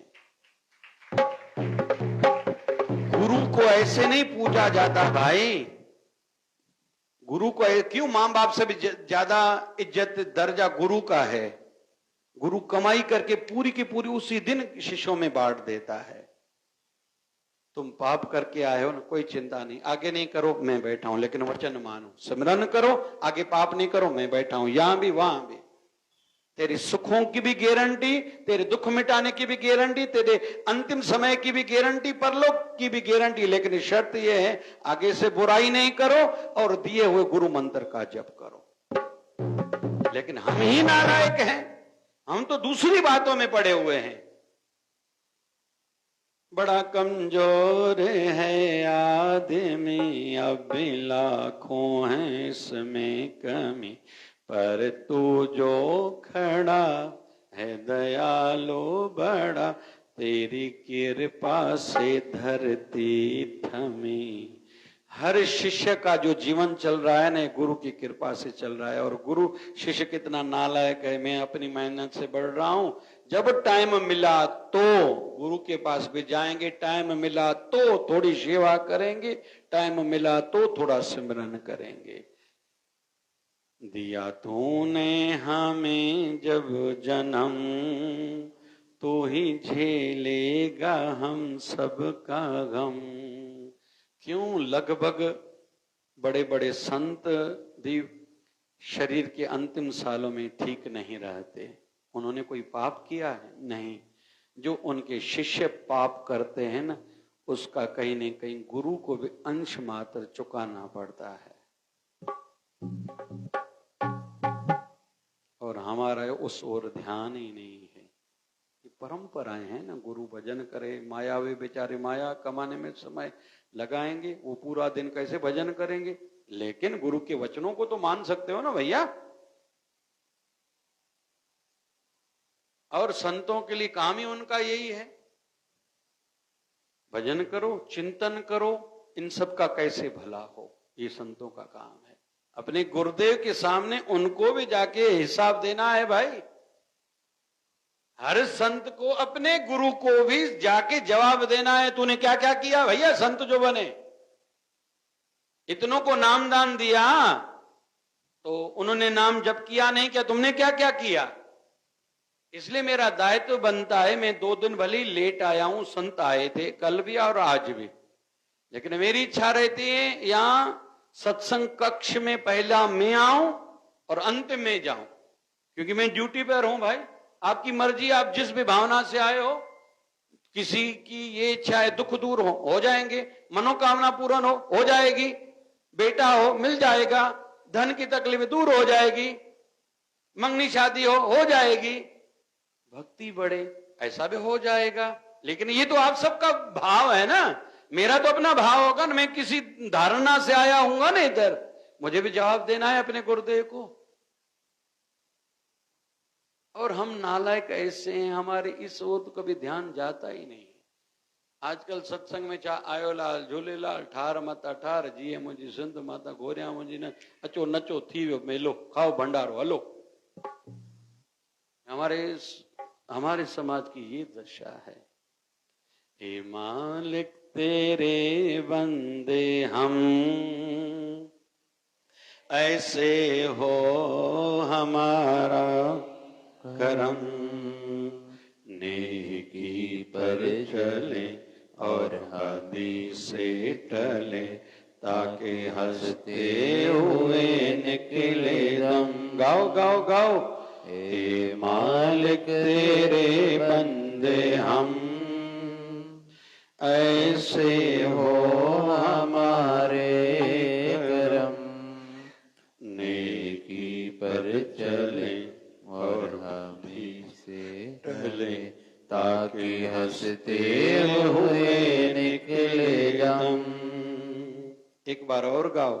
गुरु को ऐसे नहीं पूजा जाता भाई। गुरु को क्यों मां बाप से भी ज्यादा इज्जत दर्जा गुरु का है। गुरु कमाई करके पूरी की पूरी उसी दिन शिष्यों में बांट देता है। तुम पाप करके आए हो ना, कोई चिंता नहीं, आगे नहीं करो मैं बैठा हूं, लेकिन वचन मानो, सिमरन करो, आगे पाप नहीं करो मैं बैठा हूं, यहां भी वहां भी। तेरे सुखों की भी गारंटी, तेरे दुख मिटाने की भी गारंटी, तेरे अंतिम समय की भी गारंटी, परलोक की भी गारंटी। लेकिन शर्त यह है आगे से बुराई नहीं करो और दिए हुए गुरु मंत्र का जप करो। लेकिन हम ही नालायक हैं, हम तो दूसरी बातों में पड़े हुए हैं। बड़ा कमजोर है आदमी, अब भी लाखों हैं इसमें कमी, पर तू जो खड़ा है दयालु बड़ा, तेरी कृपा से धरती थमी। हर शिष्य का जो जीवन चल रहा है ना, गुरु की कृपा से चल रहा है। और गुरु शिष्य कितना नालायक है, मैं अपनी मेहनत से बढ़ रहा हूं, जब टाइम मिला तो गुरु के पास भी जाएंगे, टाइम मिला तो थोड़ी सेवा करेंगे, टाइम मिला तो थोड़ा सिमरन करेंगे। दिया तूने हमें जब जन्म, तू ही झेलेगा हम सबका गम। क्यों लगभग बड़े बड़े संत भी शरीर के अंतिम सालों में ठीक नहीं रहते। उन्होंने कोई पाप किया है? नहीं। जो उनके शिष्य पाप करते हैं ना, उसका कहीं न कहीं गुरु को भी अंश मात्र चुकाना पड़ता है। और हमारा उस ओर ध्यान ही नहीं है। ये परंपराएं हैं ना, गुरु भजन करे, मायावी बेचारे माया कमाने में समय लगाएंगे, वो पूरा दिन कैसे भजन करेंगे। लेकिन गुरु के वचनों को तो मान सकते हो ना भैया। और संतों के लिए काम ही उनका यही है, भजन करो, चिंतन करो, इन सब का कैसे भला हो, ये संतों का काम है। अपने गुरुदेव के सामने उनको भी जाके हिसाब देना है भाई। हर संत को अपने गुरु को भी जाके जवाब देना है, तूने क्या क्या किया भैया। संत जो बने, इतनों को नाम दान दिया तो उन्होंने नाम जप किया नहीं, क्या तुमने क्या क्या किया। इसलिए मेरा दायित्व बनता है, मैं 2 दिन भले लेट आया हूं, संत आए थे कल भी और आज भी, लेकिन मेरी इच्छा रहती है यहां सत्संग कक्ष में पहला मैं आऊं और अंत में जाऊं, क्योंकि मैं ड्यूटी पर हूं भाई। आपकी मर्जी, आप जिस भी भावना से आए हो, किसी की ये इच्छा है दुख दूर हो जाएंगे, मनोकामना पूर्ण हो जाएगी, बेटा हो मिल जाएगा, धन की तकलीफ दूर हो जाएगी, मंगनी शादी हो जाएगी, भक्ति बढ़े ऐसा भी हो जाएगा। लेकिन ये तो आप सबका भाव है ना, मेरा तो अपना भाव होगा ना। मैं किसी धारणा से आया हूंगा ना इधर, मुझे भी जवाब देना है अपने गुरुदेव को। और हम नालायक ऐसे हैं, हमारे इस ओर तो कभी ध्यान जाता ही नहीं। आजकल सत्संग में आयो लाल झूलेलाल ठार माता ठार, जीए मुंहिंजी सिंध माता गोरिया मुंहिंजी न, अचो नचो थी वियो मेलो, खाओ भंडारो हलो। हमारे समाज की ये दशा है। ए मालिक तेरे बंदे हम, ऐसे हो हमारा करम, नेकी पर चले और हादी से टले, ताकि हंसते हुए निकले दम। गाओ गाओ गाओ। ए मालिक तेरे बंदे हम, ऐसे हो हमारे करम, नेकी पर चले और हमी से टले, ताकि हंसते हुए निकले दम। एक बार और गाओ।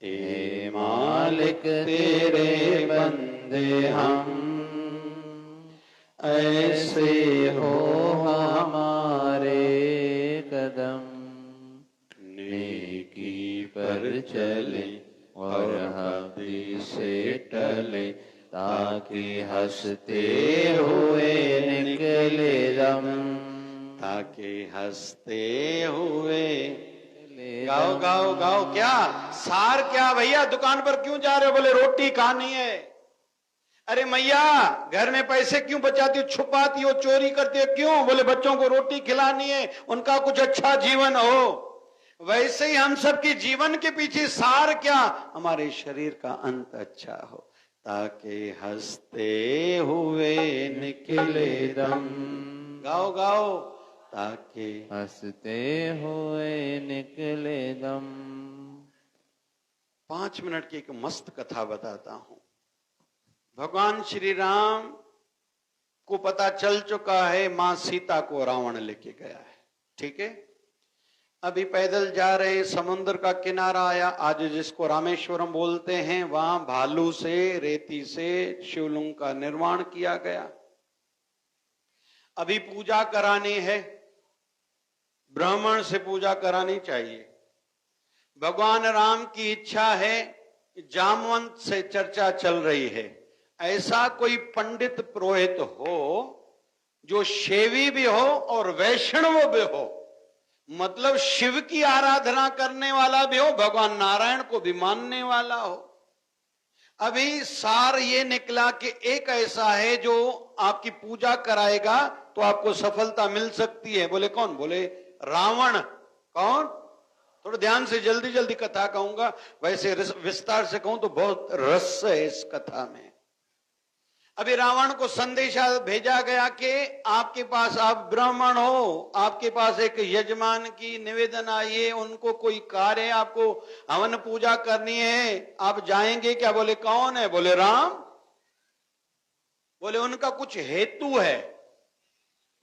ए मालिक तेरे बंदे हम, ऐसे हो हमारे कदम, नेकी पर चले और हफ्ती से टले, ताकि हंसते हुए निकले दम, ताकि हंसते हुए। गाओ गाओ गाओ। क्या सार क्या भैया? दुकान पर क्यों जा रहे हो? बोले रोटी खानी है। अरे मैया घर में पैसे क्यों बचाती हो, छुपाती हो, चोरी करती हो क्यों? बोले बच्चों को रोटी खिलानी है, उनका कुछ अच्छा जीवन हो। वैसे ही हम सबके जीवन के पीछे सार क्या? हमारे शरीर का अंत अच्छा हो, ताकि हंसते हुए निकले दम। गाओ गाओ। ताकि हंसते हुए निकले दम। 5 मिनट की एक मस्त कथा बताता हूं। भगवान श्री राम को पता चल चुका है मां सीता को रावण लेके गया है, ठीक है। अभी पैदल जा रहे हैं, समुद्र का किनारा आया, आज जिसको रामेश्वरम बोलते हैं, वहां भालू से, रेती से शिवलिंग का निर्माण किया गया। अभी पूजा करानी है, ब्राह्मण से पूजा करानी चाहिए। भगवान राम की इच्छा है, जामवंत से चर्चा चल रही है, ऐसा कोई पंडित पुरोहित हो जो शैवी भी हो और वैष्णव भी हो, मतलब शिव की आराधना करने वाला भी हो, भगवान नारायण को भी मानने वाला हो। अभी सार ये निकला कि एक ऐसा है जो आपकी पूजा कराएगा तो आपको सफलता मिल सकती है। बोले कौन? बोले रावण। कौन? थोड़ा ध्यान से, जल्दी जल्दी कथा कहूंगा, वैसे विस्तार से कहूं तो बहुत रस है इस कथा में। अभी रावण को संदेशा भेजा गया कि आपके पास, आप ब्राह्मण हो, आपके पास एक यजमान की निवेदन आई है, उनको कोई कार्य है, आपको हवन पूजा करनी है, आप जाएंगे क्या? बोले कौन है? बोले राम। बोले उनका कुछ हेतु है,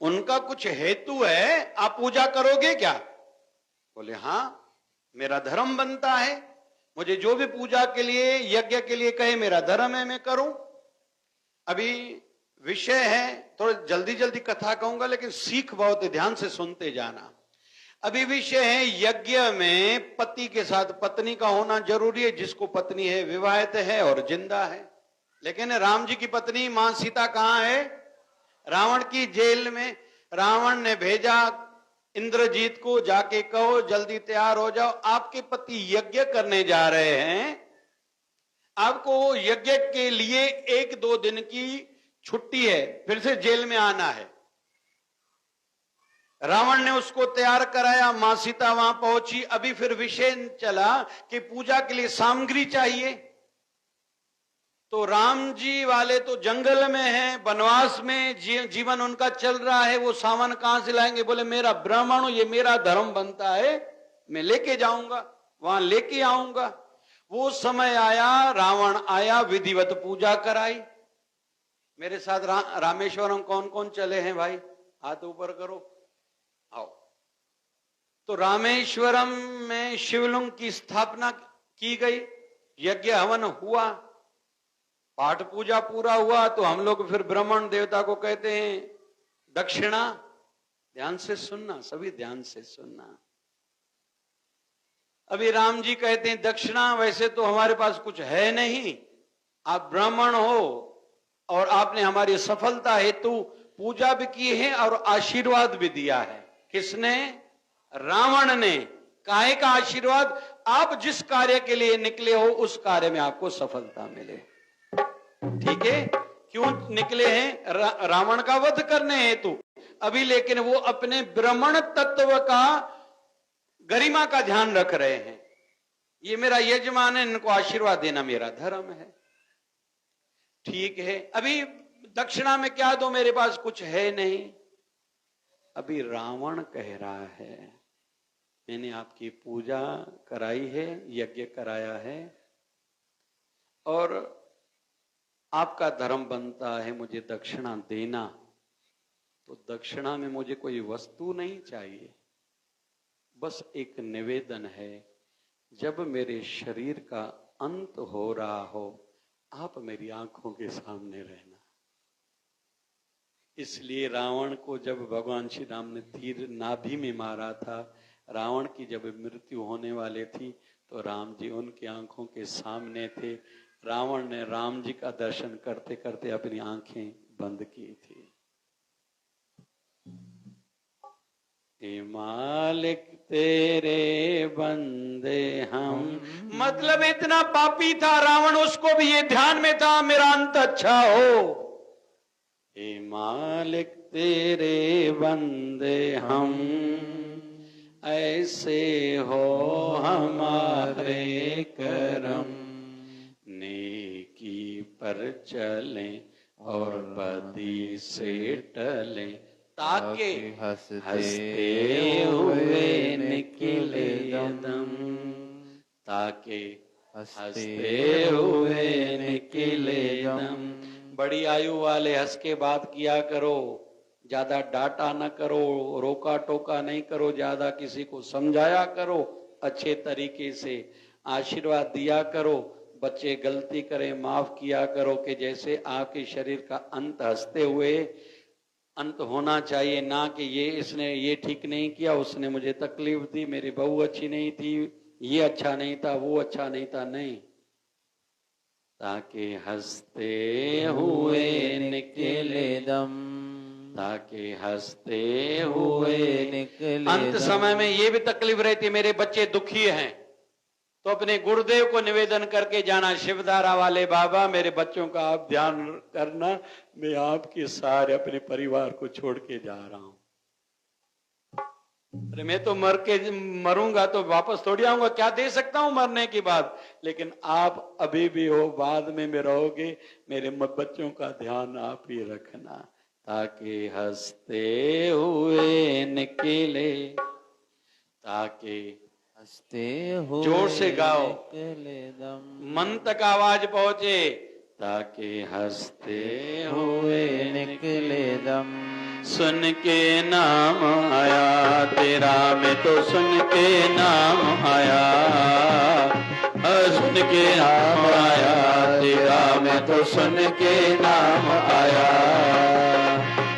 उनका कुछ हेतु है, आप पूजा करोगे क्या? बोले हां, मेरा धर्म बनता है, मुझे जो भी पूजा के लिए, यज्ञ के लिए कहे मेरा धर्म है, मैं करूं। अभी विषय है, थोड़ा जल्दी जल्दी कथा कहूंगा लेकिन सीख बहुत है, ध्यान से सुनते जाना। अभी विषय है, यज्ञ में पति के साथ पत्नी का होना जरूरी है, जिसको पत्नी है विवाहित है और जिंदा है। लेकिन राम जी की पत्नी मां सीता कहां है? रावण की जेल में। रावण ने भेजा इंद्रजीत को, जाके कहो जल्दी तैयार हो जाओ, आपके पति यज्ञ करने जा रहे हैं, आपको यज्ञ के लिए 1-2 दिन की छुट्टी है, फिर से जेल में आना है। रावण ने उसको तैयार कराया, मां सीता वहां पहुंची। अभी फिर विषय चला कि पूजा के लिए सामग्री चाहिए, तो राम जी वाले तो जंगल में हैं, वनवास में जीवन उनका चल रहा है, वो सामान कहां से लाएंगे? बोले मेरा ब्राह्मण हूं, ये मेरा धर्म बनता है, मैं लेके जाऊंगा, वहां लेके आऊंगा। वो समय आया, रावण आया, विधिवत पूजा कराई। मेरे साथ रामेश्वरम कौन कौन चले हैं भाई? हाथ ऊपर करो, आओ। तो रामेश्वरम में शिवलिंग की स्थापना की गई, यज्ञ हवन हुआ, पाठ पूजा पूरा हुआ, तो हम लोग फिर ब्राह्मण देवता को कहते हैं दक्षिणा। ध्यान से सुनना, सभी ध्यान से सुनना। अभी राम जी कहते हैं दक्षिणा, वैसे तो हमारे पास कुछ है नहीं, आप ब्राह्मण हो और आपने हमारी सफलता हेतु पूजा भी की है और आशीर्वाद भी दिया है। किसने? रावण ने। काहे का आशीर्वाद? आप जिस कार्य के लिए निकले हो उस कार्य में आपको सफलता मिले। ठीक है? क्यों निकले हैं? रावण का वध करने हेतु। अभी लेकिन वो अपने ब्राह्मण तत्व का, गरिमा का ध्यान रख रहे हैं। ये मेरा यजमान है, इनको आशीर्वाद देना मेरा धर्म है। ठीक है, अभी दक्षिणा में क्या दो? मेरे पास कुछ है नहीं। अभी रावण कह रहा है मैंने आपकी पूजा कराई है, यज्ञ कराया है और आपका धर्म बनता है मुझे दक्षिणा देना, तो दक्षिणा में मुझे कोई वस्तु नहीं चाहिए, बस एक निवेदन है, जब मेरे शरीर का अंत हो रहा हो आप मेरी आंखों के सामने रहना। इसलिए रावण को जब भगवान श्री राम ने तीर नाभि में मारा था, रावण की जब मृत्यु होने वाली थी तो राम जी उनकी आंखों के सामने थे। रावण ने राम जी का दर्शन करते करते अपनी आंखें बंद की थी। हे मालिक तेरे बंदे हम, मतलब इतना पापी था रावण, उसको भी ये ध्यान में था मेरा अंत अच्छा हो। हे मालिक तेरे बंदे हम, ऐसे हो हमारे करम, नेकी पर चलें और बदी से टलें, ताकि हंसते हुए निकले दम, ताकि हंसते हुए निकले दम। बड़ी आयु वाले हंस के बात किया करो, ज्यादा डांटा न करो, रोका टोका नहीं करो, ज्यादा किसी को समझाया करो, अच्छे तरीके से आशीर्वाद दिया करो। बच्चे गलती करें माफ किया करो, कि जैसे आपके शरीर का अंत हंसते हुए अंत होना चाहिए, ना कि ये इसने ये ठीक नहीं किया, उसने मुझे तकलीफ दी, मेरी बहू अच्छी नहीं थी, ये अच्छा नहीं था, वो अच्छा नहीं था, नहीं, ताकि हंसते हुए निकले दम, ताकि हंसते हुए निकले अंत समय में ये भी तकलीफ रहती, मेरे बच्चे दुखी हैं, तो अपने गुरुदेव को निवेदन करके जाना, शिवधारा वाले बाबा मेरे बच्चों का आप ध्यान करना, मैं आपके सारे अपने परिवार को छोड़ के जा रहा हूं। अरे मैं तो मरूंगा तो वापस थोड़ी आऊंगा, क्या दे सकता हूं मरने के बाद, लेकिन आप अभी भी हो, बाद में रहोगे, मेरे बच्चों का ध्यान आप ही रखना, ताकि हंसते हुए निकले, ताकि हंसते हुए जोर से गाओ, निकले दम, मन तक आवाज पहुंचे, ताकि हंसते हुए निकले दम। सुन के नाम आया तेरा, मैं तो सुन के नाम आया, सुन के नाम आया तेरा, मैं तो सुन के नाम आया।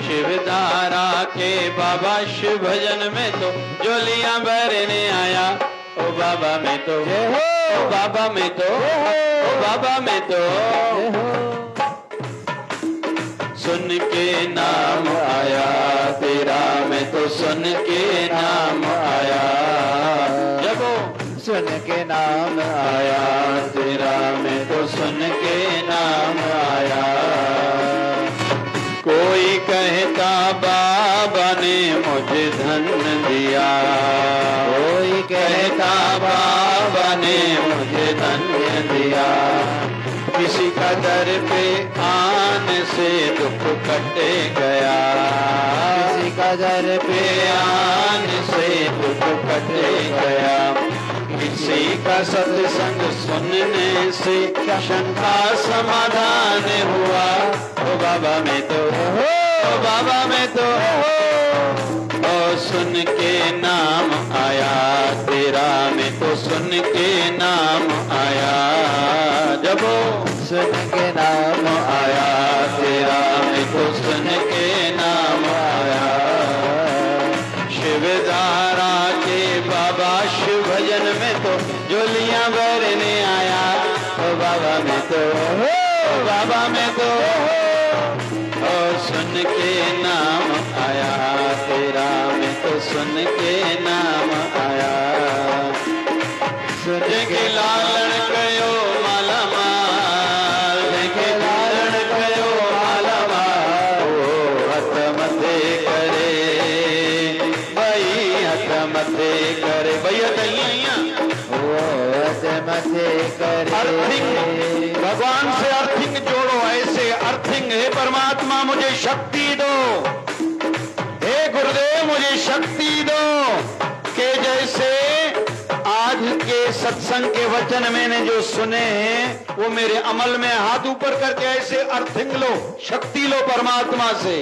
शिवधारा के बाबा शिव भजन में तो जोलियां भरने आया, ओ बाबा मैं तो, ओ बाबा मैं तो, ओ बाबा मैं तो, सुन के नाम आया तेरा, मैं तो सुन के नाम आया, जब सुन के नाम आया तेरा, मैं तो सुन के नाम आया। कोई कहता बाबा ने मुझे धन दिया, कोई कहता बाबा ने मुझे धन दिया, किसी का दर पे आने से दुख कटे गया, किसी का दर पे आने से दुख कटे गया, किसी का सत्संग सुनने से शंका समाधान हुआ, ओ बाबा मैं तो, ओ बाबा मैं तो, ओ सुन के नाम आया तेरा, मैं तो सुन के नाम आया, जब सुन के नाम आया तेरा, मैं तो सुन के नाम आया। शिवधारा के बाबा शिव भजन में तो जोलियां भरने आया, ओ बाबा मैं तो, ओ बाबा मैं तो, ओ सुन के नाम आया तेरा, मैं तो सुन के नाम आया। सुन के लालण कयो माला माल, के लालण कयो माला माल, ओ हथ मथे करे, भाई हथ मथे करे, भैया कहीं वो हथ मथे करे, अर्थिंग भगवान से अर्थिंग जोड़ो, ऐसे अर्थिंग, हे परमात्मा मुझे शक्ति दो, हे गुरुदेव मुझे शक्ति दो, के जैसे आज के सत्संग के वचन मैंने जो सुने हैं वो मेरे अमल में हाथ ऊपर करके ऐसे अर्थिंग लो, शक्ति लो परमात्मा से,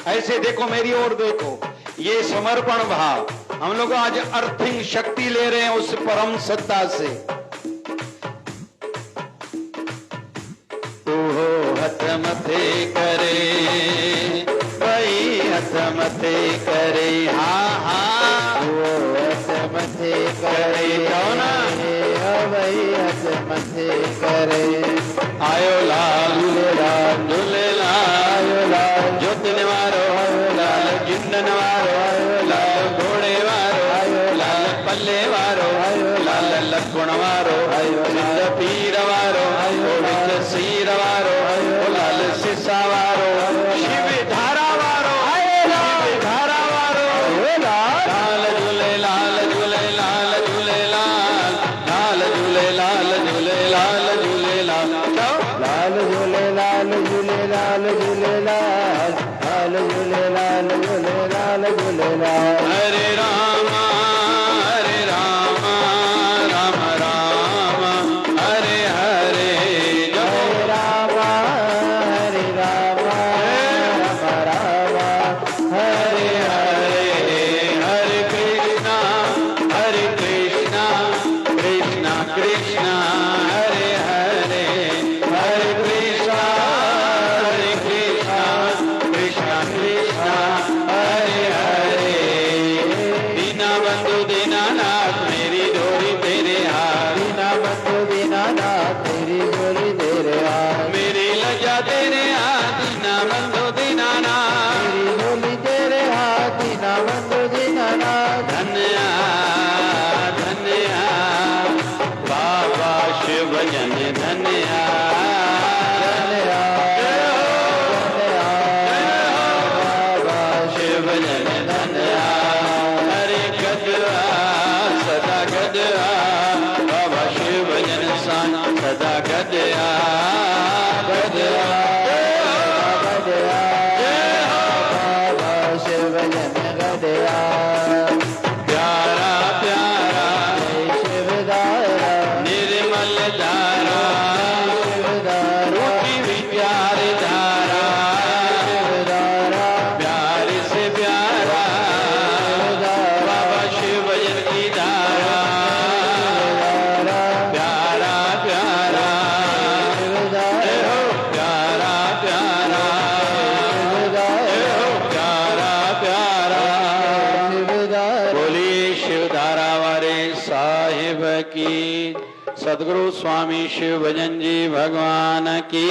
ऐसे देखो मेरी ओर देखो, ये समर्पण भाव, हम लोग आज अर्थिंग शक्ति ले रहे हैं उस परम सत्ता से। तू हो हथ मथे करे, भाई हथ मथे करे, हाँ हाँ वो हथ मथे करे, करे, जाओ ना। लाल घोड़े वारो लाल पल्ले वारो लाल लखुण वारो सिंध पीर वारो गोविंद सीर वारो लाल सिसा वारो शिव धारा वारो शिव धारा वारो लाल झूले लाल झूले लाल झूले लाल लाल झूले लाल झूले लाल झूले लाल लाल झूले लाल झूले लाल झूले लाल लाल झूले लाल झूले लाल झूले लाल हरे राम राम राम हरे हरे हरे राम हरे राम राम राम हरे हरे हरे कृष्णा कृष्णा कृष्णा हरे हरे हरे कृष्णा कृष्णा कृष्णा हरे हरे दीना बंधु दीनानाथ मेरी डोरी तेरे हाथ दीना बंधु दीनानाथ तेरी डोरी तेरे हाथ मेरी लज्जा तेरे हाथ दीना बंधु दीनानाथ तेरी डोली तेरे हाथ दीना बंधु दीनानाथ धन्या धन्या बाबा शिव जन धन्या शिव जन धन्या हरे गदआ सदा गदआ बाबा शिव जन सान सदा गदआ गदआ बाबा शिव जन गदया प्यारा प्यारा शिवदारा निर्मल धारा शिवदारा रूठी हुई प्यार धारा शिवदारा प्यार से प्यारा बाबा शिव जन की धारा प्यारा प्यारा जय हो प्यारा प्यारा जय हो प्यारा प्यारा बोलिए शिव धारा वाले साहिब की सदगुरु स्वामी शिव भजन जी भगवान की